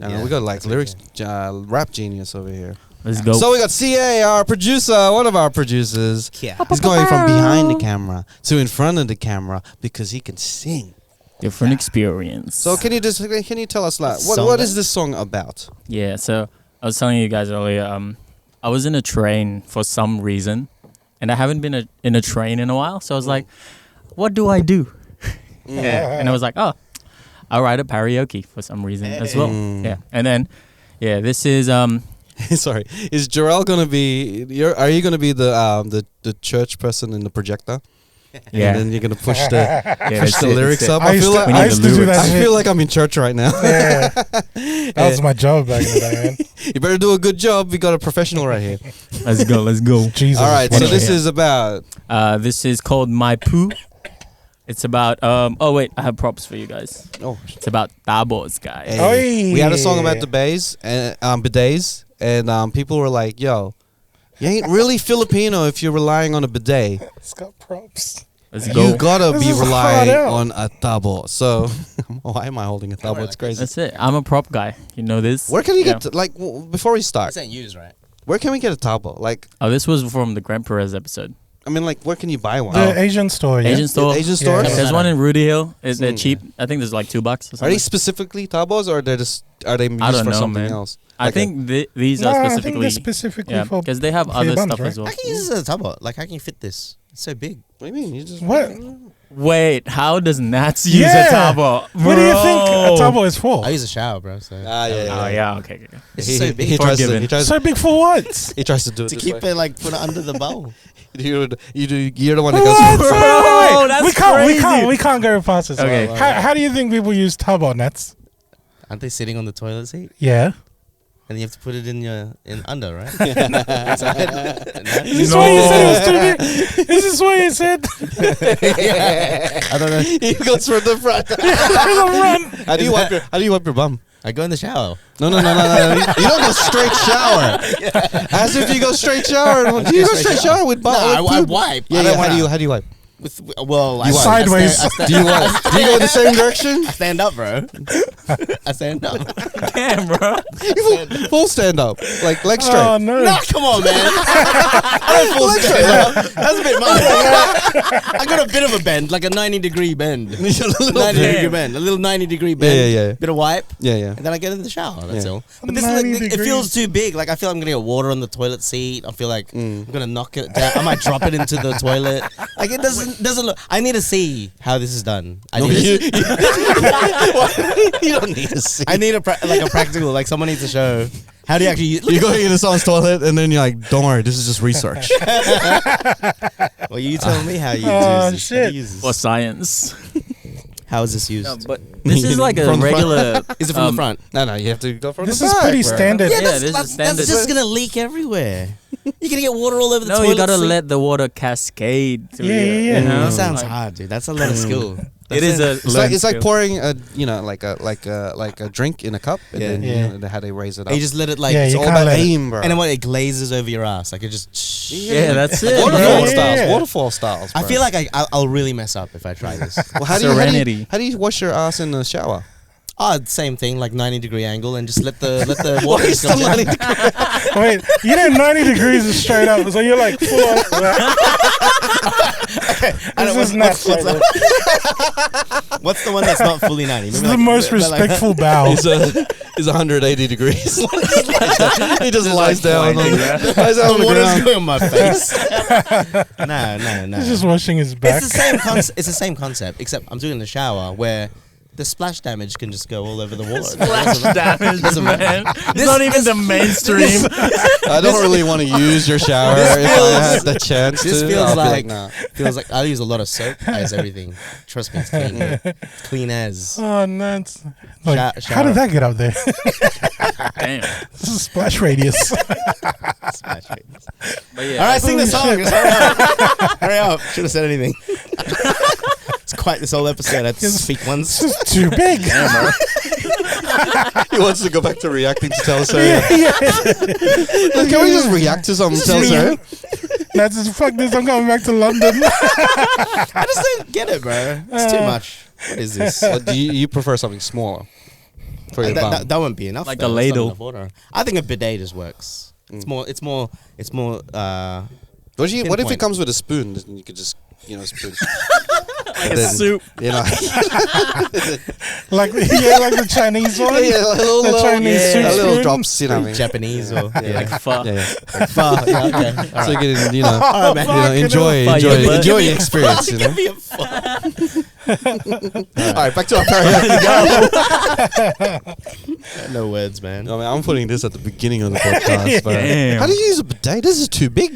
I know, we got like lyrics rap genius over here. Let's go. So we got CA, our producer, one of our producers. Yeah. He's going from behind the camera to in front of the camera because he can sing. Different experience. So can you tell us like what is this song about? Yeah, so I was telling you guys earlier, I was in a train for some reason, and I haven't been in a train in a while. So I was like, what do I do? Yeah. And I was like, I'll write a Pareoke for some reason as well. Mm. Yeah, and then this is Sorry, is Jarrell gonna be? Are you gonna be the church person in the projector? yeah. And then you're gonna push the that's it, lyrics that's it. up. I feel like We need I the used to do lyrics. that. I feel like I'm in church right now. Yeah, that was my job back in the day, man. You better do a good job. We got a professional right here. Let's go. Let's go. Jesus. All right, so what this a- is about. This is called My Poo. It's about oh wait, I have props for you guys. Oh, It's about Tabos, guys. hey, Oi. we had a song about the bidets and people were like, "Yo, you ain't really Filipino if you're relying on a bidet. It's got props. Let's go. You gotta This be is relying hard out. on a tabo." So, why am I holding a tabo? It's crazy. That's it. I'm a prop guy. You know this. Where can you Yeah. get before we start? This ain't used, right? Where can we get a tabo? Like, Oh, this was from the Grand Perez episode. I mean, like, where can you buy one? The Asian store, yeah. Asian store. Asian Yeah. stores? Yeah. There's one in Rudy Hill. They're Mm. cheap. I think there's like $2 or Are something. they specifically tabos or are they used I don't for know, something man. else? I Like think these No, are I think specifically. they're specifically Yeah, for. because they have for other your buns, stuff right? as well. I can use this as a tabo. Like, how can you fit this? It's so big. What do you mean? You just What? Wait, how does Natz use Yeah. a tabo? What do you think a Bro. tabo is for? I use a shower, bro. So Ah, yeah. Oh yeah, okay. It's so big. He tries to. Forgiven. He tries. So big for what? He tries to do it to this keep way. it like put it under the bowl. You're the one that What? goes. Bro, that's we can't. crazy. We can't go past this. Okay. How do you think people use tabo nets? Aren't they sitting on the toilet seat? Yeah. And you have to put it in under, right? Is this why you said it was too big? Is this why you said? I don't know. He goes from the front. Run. How do you wipe your bum? I go in the shower. No. You don't go straight shower. As if you go straight shower. Do you go straight shower with bum? No, with I poop? wipe. Yeah, I don't How wanna- do you wipe? Well, I Sideways. Do you go in the same direction? I stand up, bro. I stand up. Damn, bro. Full stand up, like leg straight. Oh no. No, come on, man. I don't full stand up. That's a bit much. I got a bit of a bend, like a 90-degree bend. 90-degree bend. A little 90-degree bend. Yeah. Bit of wipe. Yeah. And then I get in the shower. That's Yeah. all. But this, 90 it degrees. feels too big. Like, I feel I'm gonna get water on the toilet seat. I feel like I'm gonna knock it down. I might drop it into the toilet. Like, it doesn't look. I need to see how this is done. I No, need you don't need to see. I need a practical. Like, someone needs to show how do you actually use. You go in someone's toilet and then you're like, don't worry, this is just research. Well, you tell me how you Oh, use this. shit. How do you use this? For science. How is this used? But this is like a From the front. regular. Is it from the front? No, you have to go from This the is back, pretty bro. standard. Yeah, this is standard. That's just gonna leak everywhere. You're gonna get water all over the No, toilet you gotta seat. let the water cascade. Through Yeah, you, yeah, yeah. you know? That sounds Like, hard, dude. That's a lot of skill. It is a. It's like pouring a like a drink in a cup and Yeah. then Yeah. how they raise it up. And you just let it like. Yeah, It's you all can't about let it- aim, bro. and then what? It glazes over your ass. Like it just. Yeah, that's it. Waterfall Yeah. styles. Waterfall styles. I bro. feel like I'll really mess up if I try this. Well, Serenity. how do you wash your ass in the shower? Same thing, like 90-degree angle, and just let the water just come down. Wait, you know 90 degrees is straight up, so you're like full on. This is nuts. Right there. What's the one that's not fully 90? This is Maybe the like- most like- respectful bow. It's 180 degrees. He just lies down. flying, Lies down on The the water's ground. going on my face. No. He's just washing his back. It's the same concept. It's the same concept, except I'm doing it in the shower where the splash damage can just go all over the water. Splash damage, doesn't man. matter. It's not even the mainstream. I don't really want to use your shower if I had the chance This to. feels I'll be like nah. I use a lot of soap as everything. Trust me, it's clean. It's clean as. Oh, nuts. Like, how Shower. did that get up there? Damn. This is splash radius. But yeah. All right, sing the Holy song. shit. Just hurry up. Should have said anything. It's quite this whole episode. I had to speak once. This is too big. He wants to go back to reacting to Telesur. Yeah. Can we just react to some Telesur? That's just fuck this. I'm going back to London. I just don't get it, bro. It's too much. What is this? Do you prefer something smaller for your bum? That won't be enough. Like though. a That's not ladle. enough water. I think a bidet just works. It's more. What if it pinpoint. comes with a spoon? Then you could just, spoon. Like a Then, soup. like the Chinese one. a little, The Chinese yeah. soup a little spoon. drops, you know what I mean? Japanese or Like pho. Yeah. Pho. Yeah, okay. All So you right. can, All right, man. Fucking enjoy hell. the experience, you know? Give me a pho. All right, back to our karaoke. No words, man. I mean, I'm putting this at the beginning of the podcast. But Damn. how do you use a bidet? This is too big.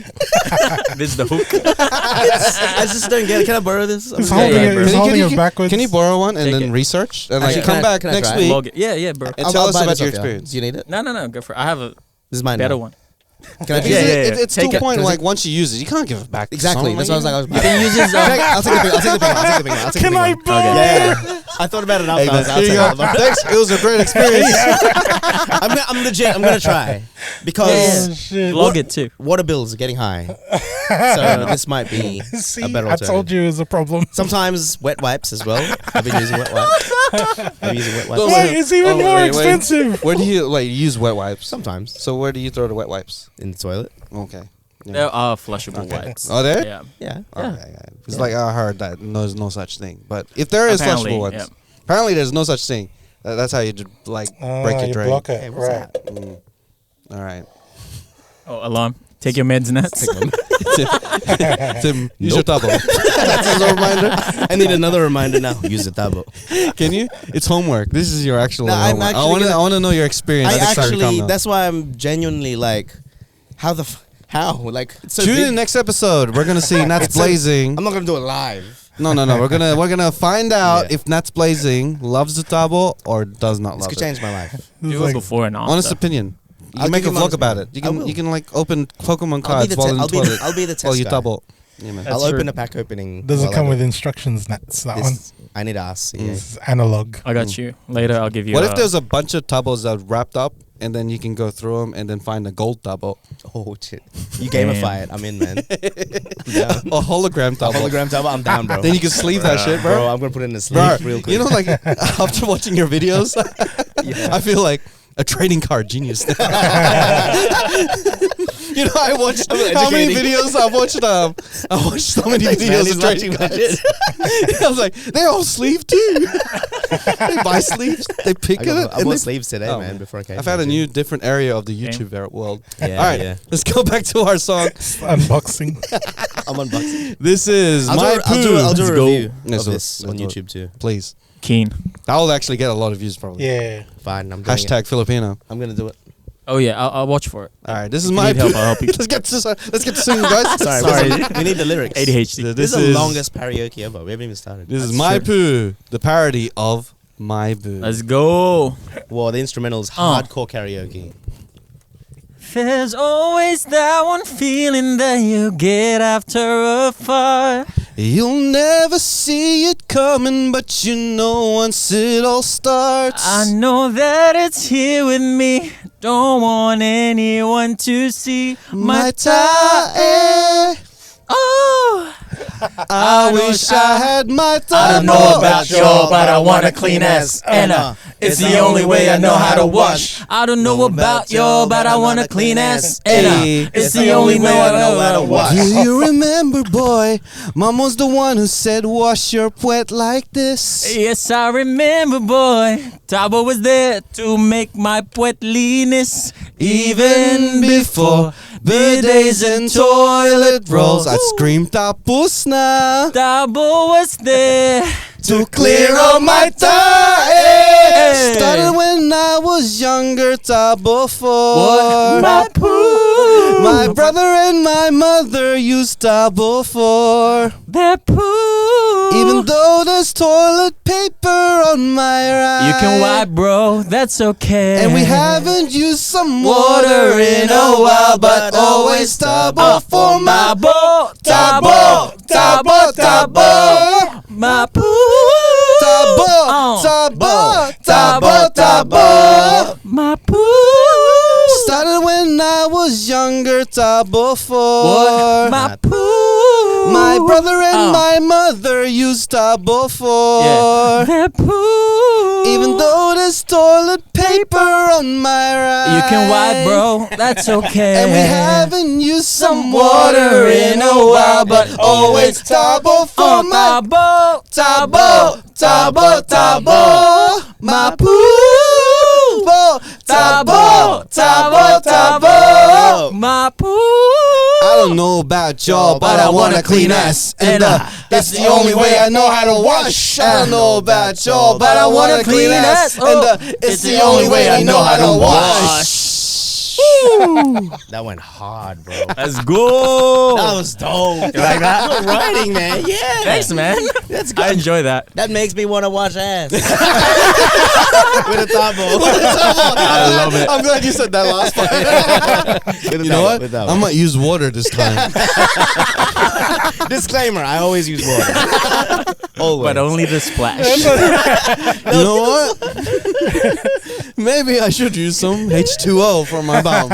This is the hook. I just don't get it. Can I borrow this? He's Yeah, holding yeah, it. bro. He's Can holding you- it backwards. Can you borrow one and Take then it. research and like Actually, come can I- back can I next try? week Log it. Yeah, bro. and tell us buy about this your off you. experience? Do you need it? No, go for it. I have a This is mine. better now. one. Can I Because use Yeah, it? yeah. it's to Take a it. point like once you use it, you can't give it back. to Exactly. someone That's what I was like. I was You can use his. I'll take the big one. I'll take the big one. I'll take the big one. I'll take the Can big I one. borrow? Yeah. I thought about it Hey, after. man, here you go. Thanks. It was a great experience. I'm legit. I'm gonna try because Oh, shit. Log it too. water bills are getting high, so this might be See, a better I alternative. told you it was a problem. Sometimes wet wipes as well. I've been using wet wipes. I've been using wet wipes. Don't Wait, it's even more wait. expensive. Where do you like use wet wipes? Sometimes So where do you throw the wet wipes? in the toilet. Okay. Yeah. There are flushable Okay. wipes. Are there? Yeah. Yeah. Okay. It's Yeah. like I heard that there's no such thing, but if there is Apparently, flushable ones, yeah. apparently there's no such thing. That's how you break your You drain. block it. Hey, what's right. that? All right. Oh, alarm. Take your meds, Natz. Tim, use your Tabo. That's his reminder. I need another reminder now. Use the Tabo. Can you? It's homework. This is your actual No, I'm homework. actually I want to know your experience. I next time you come actually. now. That's why I'm genuinely like, how like it's so Tune in big. next episode. We're gonna see Natz It's so- Blazing. I'm not gonna do it live. No. We're gonna find out Yeah. if Natz Blazing loves the Tabo or does not This love could it. change my life. It's Do it like- before and after. Honest opinion. You I'll can make a give you vlog honest about it. opinion. You I can will. you can like open Pokemon I'll be cards the while in the I'll be toilet. the I'll be the test While you guy. double. Yeah, man. That's I'll open true. a pack opening. Does it while I come do with instructions, Nats? That one. this. I need to ask. Yeah. This is analog. I got you. Later, I'll give you. What if there's a bunch of Tabos that are wrapped up and then you can go through them and then find a gold Tabo? Oh shit! You Damn. gamify it. I'm in, man. Yeah. A hologram Tabo. Hologram Tabo. I'm down, bro. Then you can sleeve that shit, bro. I'm gonna put it in the Bro, sleeve real quick. you know, like after watching your videos, I feel like a trading card genius. You know, I watched how many educating. videos I watched so many videos of trading cards. I was like, they all sleeve too. They buy sleeves, they pick I it got, up. I and bought they- sleeves today, Oh, man. Before I came. I found a here. new different area of the Okay. YouTube world. Yeah, All right, yeah. let's go back to our song. Unboxing. I'm unboxing. This is I'll my do, I'll do, I'll do Let's a go. review Let's of do it. this on Let's do it. YouTube too. Please. Keen. That will actually get a lot of views probably. Yeah. Fine, I'm doing it. Hashtag Filipino. I'm gonna do it. Oh yeah, I'll watch for it. All right, this is If you my need help, I'll help you. let's get to singing, guys. Sorry, we need the lyrics. ADHD. This is the longest karaoke ever. We haven't even started. This is That's My true. Poo, the parody of My Boo. Let's go. Well, the instrumental is Oh. hardcore karaoke. There's always that one feeling that you get after a fight. You'll never see it coming, but you know once it all starts. I know that it's here with me. Don't want anyone to see my tie. Oh, I wish I had my I don't know about y'all, but I want a clean ass Anna. It's the only way I know how to wash. I don't know about y'all, but I want a clean ass Anna. It's the only way I know how to wash. Do you remember, boy? Mom was the one who said, wash your pwet like this. Yes, I remember, boy. Tabo was there to make my puetliness even before bidets and toilet rolls. I'd scream, tapos na, Tabo was there to clear all my ties. Started when I was younger, Tabo for My poo. my brother and my mother used Tabo for. Their poo. Even though there's toilet paper on my right, You can wipe, bro. That's okay. and we haven't used some water in a while, but always Tabo for my Tabo, Tabo, Tabo, Tabo. my poo. Tabo, Tabo, Tabo, Tabo. My poo. Started when I was younger, Tabo for My poo. my brother and my mother used Tabo for. Yeah. Their poo. Even though there's toilet paper on my right, You can wipe, bro. That's okay. And we haven't used some water in a while, but always Tabo for my Tabo, Tabo, Tabo, Tabo, my poo, Tabo, Tabo, Tabo. my poo. I don't know about y'all, but I want a clean ass. And that's the only way I know how to wash. I don't know about y'all, but I want a clean ass. And it's the only way I know how to wash. That went hard, bro. Let's go. That was dope. You like that? Good writing, man. Yeah. Thanks, man. That's good. I enjoy that. That makes me want to wash ass. With a Tabo. I love it. I'm glad you said that last part. You know what? I might use water this time. Disclaimer, I always use water. Always. But only the splash. You know what? Maybe I should use some H2O for my bum.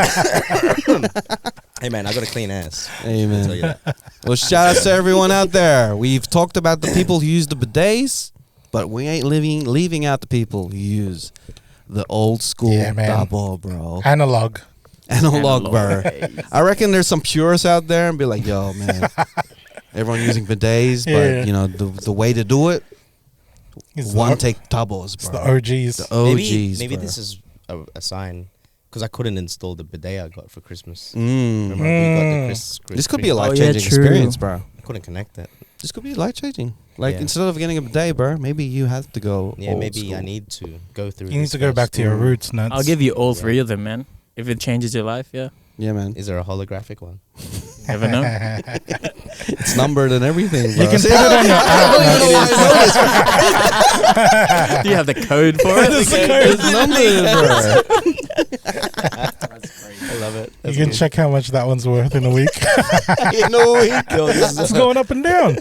Hey, man, I got a clean ass. Amen. I'll tell you that. Well, shout out to everyone out there. We've talked about the people who use the bidets, but we ain't leaving out the people who use the old school Tabo, bro. Analog, bro. I reckon there's some purists out there and be like, yo, man, everyone using bidets, but you know the way to do it. Take Tabos, it's bro. the OGs. The OGs. Maybe bro. this is a sign. Because I couldn't install the bidet I got for Christmas. Mm. Remember, we got the This could be a life-changing experience, bro. I couldn't connect it. This could be life-changing. Like, instead of getting a bidet, bro, maybe you have to go old maybe school. I need to go through You need to go back to your roots, Natz. I'll give you all three of them, man. If it changes your life, yeah. Yeah, man. Is there a holographic one? Never know. It's numbered and everything, bro. You can put it on your app. Do you have the code for it? It's numbered, I love it. You can check how much that one's worth in a week. bro. It's going up and down.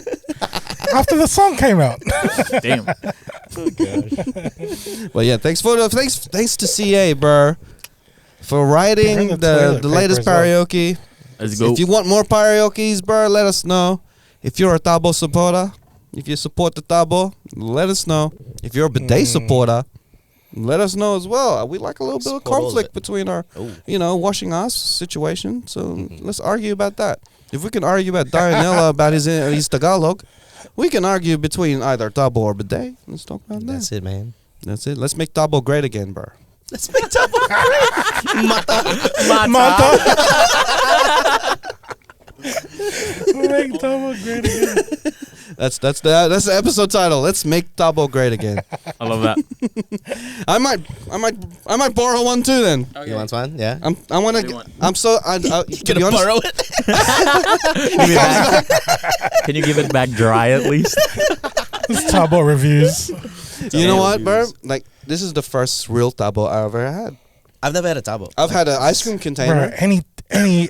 After the song came out. Damn. Well, yeah, thanks to CA, bro, for writing the latest Pareoke. Let's go. If you want more Pareokes, bro, let us know. If you're a Tabo supporter, if you support the Tabo, let us know. If you're a bidet supporter, let us know as well. We like a little bit of conflict between our, washing ass situation. So let's argue about that. If we can argue about Dionela about his Tagalog, we can argue between either Tabo or bidet. Let's talk about that. That's it, man. That's it. Let's make Tabo great again, bro. Let's make Tabo great. Mata. Make Tabo great again. That's the episode title. Let's make Tabo great again. I love that. I might borrow one too. Then You want one? Yeah. to be honest, borrow it? Give it back. Can you give it back dry at least? It's Tabo reviews. you know what, bro? Like, this is the first real Tabo I ever had. I've never had a Tabo. I've had an ice cream container. Bro,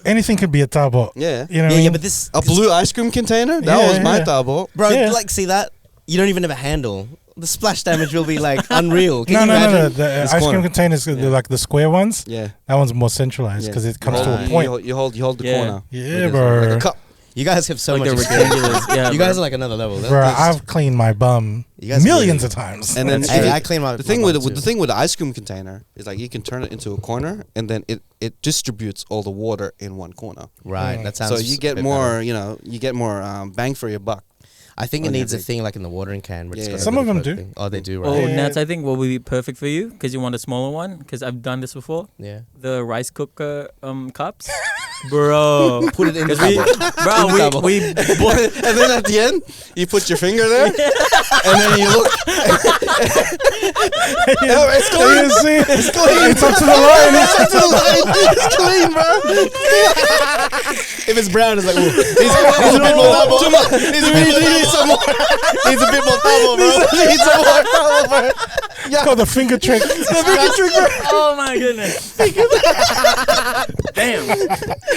anything could be a Tabo. Yeah. You know what I mean? but this A blue ice cream container? That was my Tabo. bro, Yeah. like, see that? You don't even have a handle. The splash damage will be like unreal. Can No. you imagine? The ice corner. cream containers, they're like the square ones. Yeah. That one's more centralized because it comes to a point. You hold the corner. Yeah, Like bro. a cup. You guys have so Like much the experience. rectangulars. Yeah, You guys are like another level. Bro, I've cleaned my bum You guys millions really- of times. And then Hey, I clean my the thing my with bum the too. thing with the ice cream container is like you can turn it into a corner and then it distributes all the water in one corner. Right, that sounds. So you a get bit more, better. bang for your buck. I think it on needs a everything. thing like in the watering can. Where it's Yeah. got a Some bit of them a do. thing. Oh, they do, right? Oh, Yeah. Natz, I think what would be perfect for you because you want a smaller one. Because I've done this before. Yeah. The rice cooker cups, bro. Put it in the 'Cause we, Tabo. we And then at the end, you put your finger there, and then you look. It's clean. You see? It's clean. It's up to the line. It's up to the line. It's clean, bro. If it's brown, it's like, ooh. Needs a bit more Tabo. Needs some more. Needs a bit more Tabo, bro. Needs some more Tabo, bro. It's called the finger trick. oh my goodness. Damn.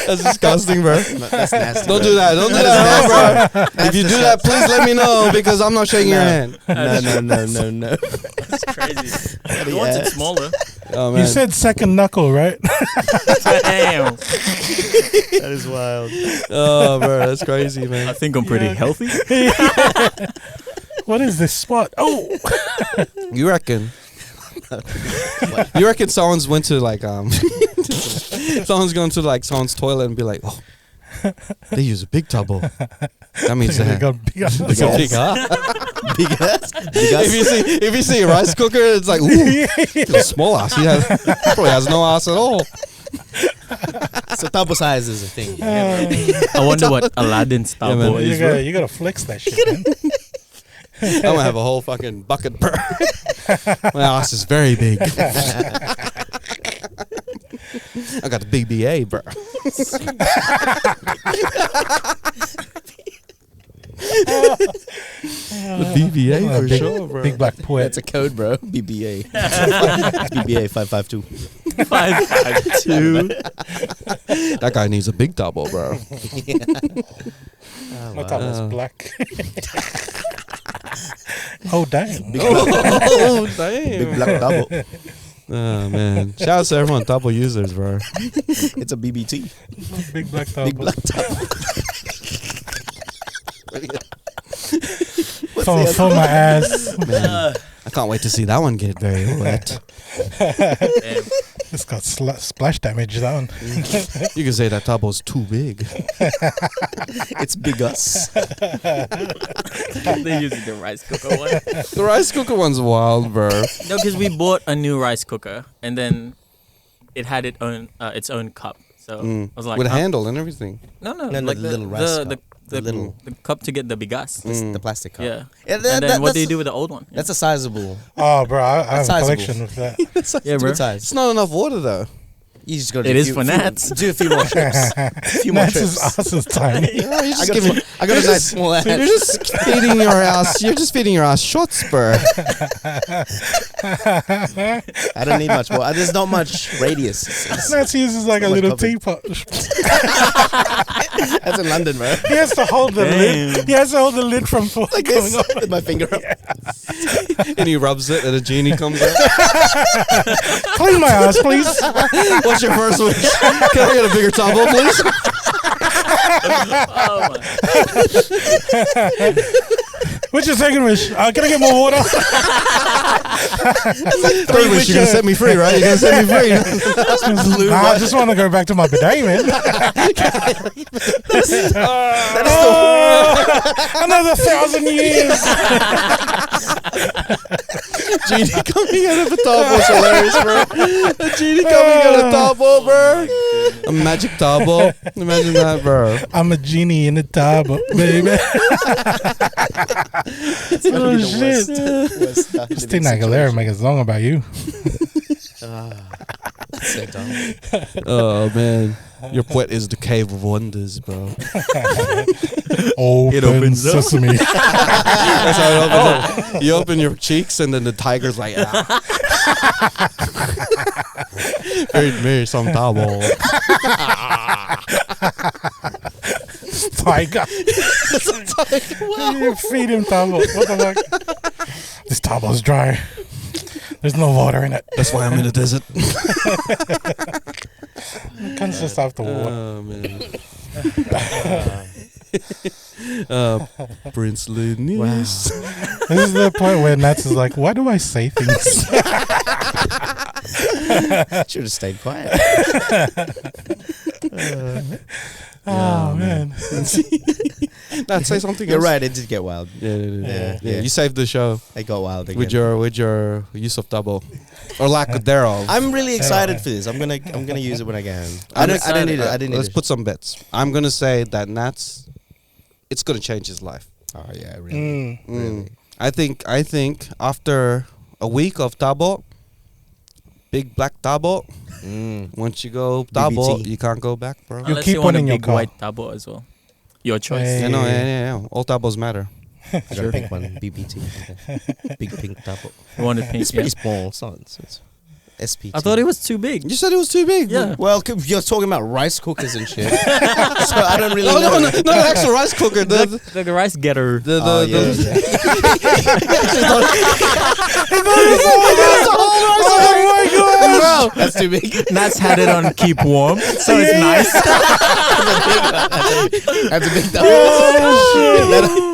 That's disgusting, bro. That's nasty. Don't do that. Don't do that, bro. If you do that, please let me know because I'm not shaking your hand. No. That's crazy. You want it smaller. Oh man. You said second knuckle, right? Damn. That is wild. Oh, bro, that's crazy, I man. think I'm pretty healthy. What is this spot? Oh, You reckon? You reckon someone's went to like someone's going to like someone's toilet and be like, oh, they use a big Tabo. That means they that. got big ass. They got big, huh? Big ass. If you see a rice cooker, it's like, ooh, he's a small ass. He probably has no ass at all. So Tabo size is a thing. I wonder what Aladdin's Tabo man. is. Bro. You gotta flex that shit, man. I'm gonna have a whole fucking bucket, bro. My ass is very big. I got the big BA, bro. The BBA for big, sure, bro. Big black poet. That's a code, bro. BBA. BBA 552. 552. That guy needs a big double, bro. My top was black. Oh damn! Oh, damn. Big black double. Oh, man. Shout out to everyone, double users, bro. It's a BBT. Big black top. Big black double. For my ass. Man, I can't wait to see that one get very wet. It's got splash damage. That one. You can say that Tabo's too big. It's big us. They're using the rice cooker one. The rice cooker one's wild, bro. No, because we bought a new rice cooker and then it had its own cup. So I was like, With a handle and everything. no, No, like the little rice cup. the little- the cup to get the bigas. The plastic cup. Yeah. that- And then what do you that's- do with the old one? That's a sizable. Oh, bro, I have a Sizable. collection of that. Yeah, It's bro. good size. It's not enough water, though. You just got. It is for Natz. Do a few more trips. A few more Natz's trips. ass is tiny. Yeah, you're I got, I got a nice small ass. You're just feeding your ass. You're just feeding your ass shots, bro. I don't need much more. There's not much radius. Natz uses like a so much little coverage. teapot. That's in London, bro. He has to hold the Damn. lid. He has to hold the lid from falling Like going this, off. with my finger up. And he rubs it, and a genie comes out. Clean my ass, please. What's your first wish? Can I get a bigger Tabo, please? Oh my. What's your second wish? Can I get more water? Third wish, you're gonna set me free, right? You're gonna set me free. Nah, I just want to go back to my bidet, man. Another 1,000 years. Genie coming out of a Tabo is hilarious, bro. A genie coming out of Tabo, bro. A magic Tabo. Imagine that, bro. I'm a genie in a tub, baby. Oh shit! Christina Aguilera make a song about you. So dumb. Oh, man. Your poet is the cave of wonders, bro. Open opens up. sesame. That's how it opens up. You open your cheeks, and then the tiger's like, ah. Feed me some Tabo. Tiger. You feed him Tabo. What the fuck? This Tabo's dry. There's no water in it. That's why I'm in the desert. Comes just after water. Oh, man. Prince Linus. This is the point where Natz is like, why do I say things? Should have stayed quiet. Oh, man. Nah, say something You're else. right. It did get wild. Yeah. Yeah. You saved the show It got wild again. with your use of Tabo, or lack thereof. I'm really excited for this. I'm gonna use it when I get home. I don't need it. I didn't need Let's it. put some bets. I'm gonna say that Natz, it's gonna change his life. Oh yeah, really. Mm. I think after a week of Tabo, big black Tabo, once you go Tabo, BBT. you can't go back, bro. You Unless keep you want one a in your big car. white Tabo as well. Your choice. Hey. Yeah. All Tabos matter. I got a pink one. BBT. Okay. Big pink double. You want it pink? It's pretty small. It's not. It's SPT. I thought it was too big. You said it was too big. Yeah. Well, you're talking about rice cookers and shit. So I don't really know. No, not an actual rice cooker. The The rice getter. Oh, yeah. Oh my god! That's too big. Natz had it on keep warm, so it's nice. That's a big double.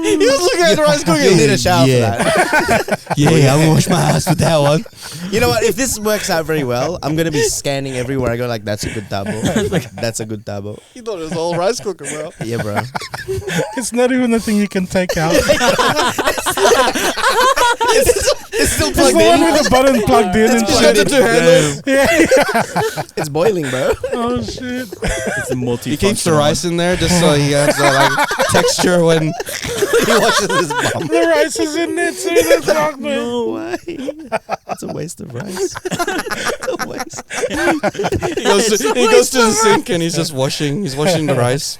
He was looking at the rice cooker. You need a shower for that. Yeah, I'm gonna wash my ass with that one. You know what? If this works out very well, I'm gonna be scanning everywhere I go. Like, that's a good tabo. That's a good tabo. You thought it was all rice cooker, bro. Yeah, bro. It's not even the thing you can take out. It's still It's plugged the one in. with the button plugged in. And You got the two handles. yeah. It's boiling, bro. Oh shit. It's a multi. He keeps the rice in there just so he has like texture when he washes his bum. The rice is in there too. That's wrong, man. No way. It's a waste of rice. It's a waste. He goes to the sink and he's just washing. He's washing the rice.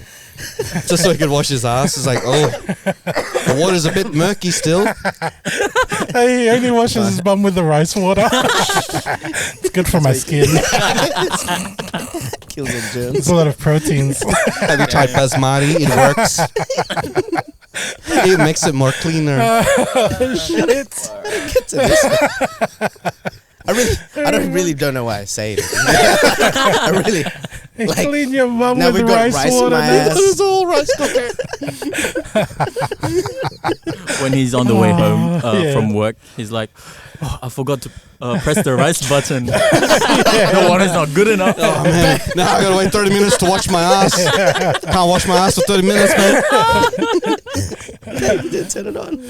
Just so he could wash his ass. He's like, oh, the water's a bit murky still. Hey, he only washes his bum with the rice water. It's good for my skin. Kills the germs. There's a lot of proteins. Have you tried basmati? It works. It makes it more cleaner. Shit. Get to this. I don't know why I say it. I really like. Clean your bum Now with we've got rice rice in water. my man. ass. It's all rice cooker. When he's on the way home Yeah. from work, he's like, oh, I forgot to press the rice button. The water's not good enough. Oh man, now I gotta wait 30 minutes to wash my ass. Can't wash my ass for 30 minutes, man. Didn't turn it on.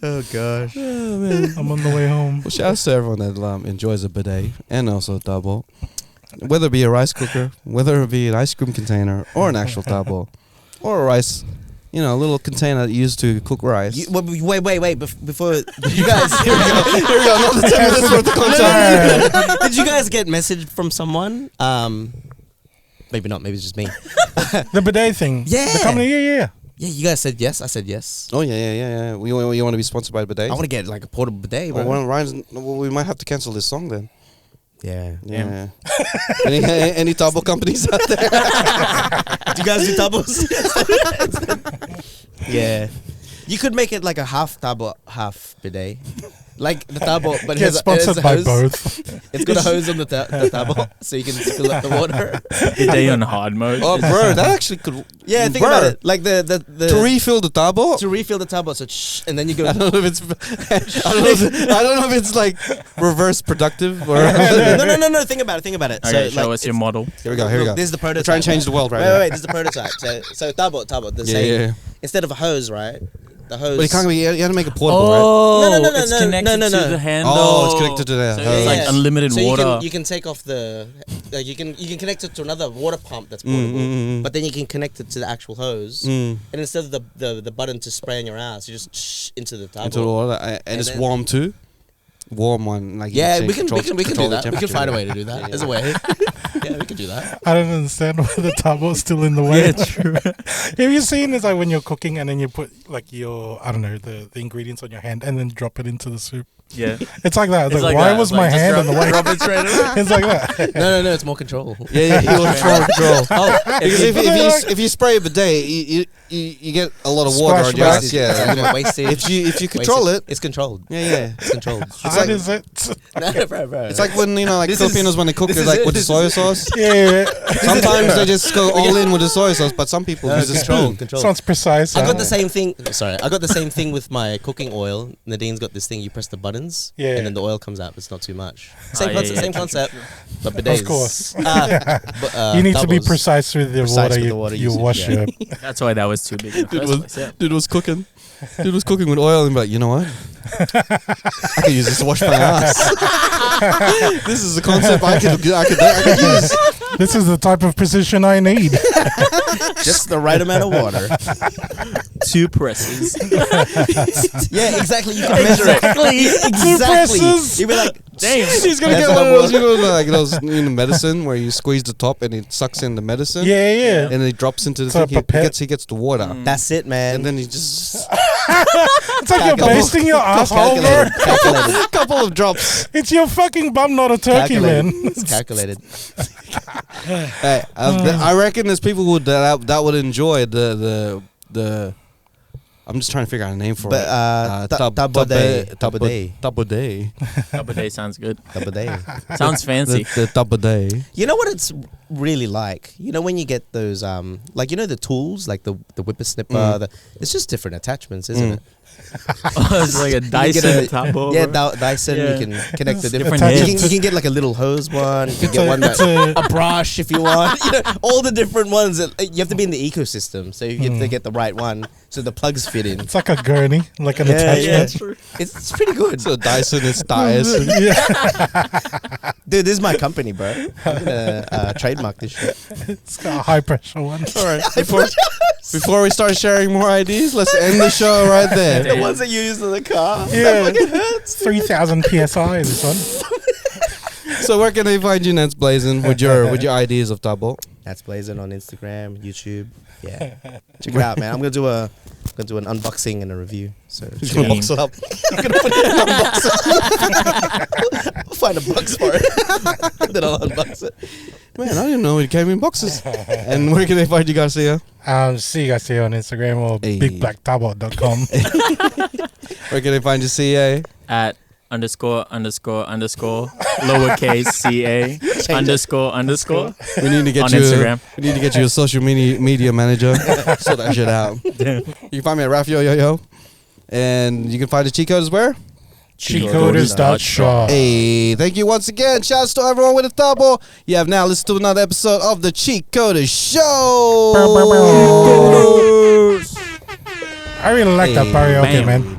Oh gosh. I'm on the way home. Well, shout out to everyone that enjoys a bidet and also a tabo. Whether it be a rice cooker, whether it be an ice cream container or an actual tabo, or a rice, a little container that you use to cook rice. Wait. Before you guys, Here we go. Another 10 minutes worth of content. did you guys get message from someone? Maybe not. Maybe it's just me. The bidet thing. Yeah. The company, yeah. Yeah, you guys said yes. I said yes. Oh yeah. You want to be sponsored by a bidet? I want to get like a portable bidet, bro. Well, we might have to cancel this song then. Yeah. Yeah. any tabo companies out there? Do you guys do tabos? Yeah. You could make it like a half tabo, half bidet. Like the tabo, but Get sponsored by both. It's got a hose on the tabo, so you can fill up the water. Bidet on hard mode. Oh, bro, that actually could. Yeah, think about it. Like the To refill the tabo. to refill the tabo, so and then you go. I don't know if it's. I don't know if it's like reverse productive or. No. Think about it. Okay, show us your model. Here we go. This is the prototype. Try and change the world, right? Wait. This is the prototype. So tabo. The Yeah, same. yeah. Instead of a hose, right? The hose. But it can't be. You have to make it portable, right? Oh, No, it's connected no. to the handle. Oh, it's connected to the So hose. it's like unlimited so water. You can take off the. You can connect it to another water pump that's portable, but then you can connect it to the actual hose. And instead of the button to spray on your ass, you just into the tabo. Into the water, and it's then- warm too. Warm one, like Yeah, you we can do control that. the We can temperature. find a way to do that. There's a way. Yeah, we can do that. I don't understand why the tabo's still in the way. Yeah, true. Have you seen it's like when you're cooking and then you put like your, I don't know, the ingredients on your hand and then drop it into the soup? Yeah. It's like that. It's It's like, like why that. was It's my like, just hand in the way? Rub it straight away. It's like that. No. It's more control. Yeah, you will control. Oh, Because if you spray a bidet, you get a lot of water on your ass. Yeah, wastage. if you control it, it's controlled. yeah. It's controlled. How like- is it? No, bro. It's like when like This is- Filipinos when they cook this it is like it, with the this soy is- sauce. Yeah. Sometimes they just go all in with the soy sauce, but some people use a spoon. Control. Sounds precise. I huh? got the same thing. Sorry, I got the same thing with my cooking oil. Nadine's got this thing. You press the buttons, Yeah. and then the oil comes out. It's not too much. Ah, Same yeah, concept. yeah, Same true, concept. true, true. But bidets. Of course. But, You need to be tabos. precise with the Precise water with you, the water you usage, wash yeah. your. That's why that was too big. In the first place, yeah. Dude was cooking. Dude was cooking with oil and be like, you know what? I could use this to wash my ass. This is a concept I could use. This is the type of precision I need. Just the right amount of water. 2 presses. Yeah, exactly. You can measure it. Exactly. presses. You'd be like, Damn. He's gonna That's get one how of those, it like those medicine where you squeeze the top and it sucks in the medicine. Yeah. And then it drops into the So thing. a pipette. He gets the water. that's it, man. And then he just It's like you're Calculated. basting your asshole, bro. Calculated. a couple of drops. It's your fucking bum, not a turkey, man. It's calculated. Hey, I reckon there's people that would enjoy the I'm just trying to figure out a name for But it. Tabo Day. Tabo Day. Double day sounds good. Tabo Day. Sounds fancy. The Tabo Day. You know what it's really like? You know when you get those like you know the tools like the whippersnipper. It's just different attachments, isn't it? Oh, it's like a Dyson Tabo. Yeah, Dyson. Yeah. You can connect the Different different. heads. You can get like a little hose one. You can It's get a- one it's that a- a brush if you want. You know, all the different ones. You have to be in the ecosystem, so you have to get the right one, so the plugs fit in. It's like a gurney, like an Yeah, attachment. yeah. It's pretty good. So Dyson is Dyson. Dude, this is my company, bro. I'm gonna trademark this shit. It's got a high pressure one. All right. Before we start sharing more ideas, let's end the show right there. The ones that you use in the car. Yeah. That fucking hurts. 3,000 psi. This one. So where can they find you, Natz Blazing, with your ideas of Tabo? That's Blazing on Instagram, YouTube. Yeah, check it out, man. I'm gonna do an unboxing and a review. So He's check gonna it box it up. I'm gonna put it in an unbox. I'll find a box for it. Then I'll unbox it. Man, I didn't know it came in boxes. And where can they find you, Garcia? See you guys here on Instagram or Hey. bigblacktabot.com. Where can they find you, CA? At ___lowercase CA __. We need to get On you. Instagram. We need to get you a social media manager. Sort that shit out. You can find me at Raph Yo, and you can find the Cheatcoders where? Cheatcoders.shop. Hey, thank you once again. Shouts to everyone with a Tabo. You have now listened to another episode of the Cheatcoders Show. I really like that Hey. Pareoke, Bam. man.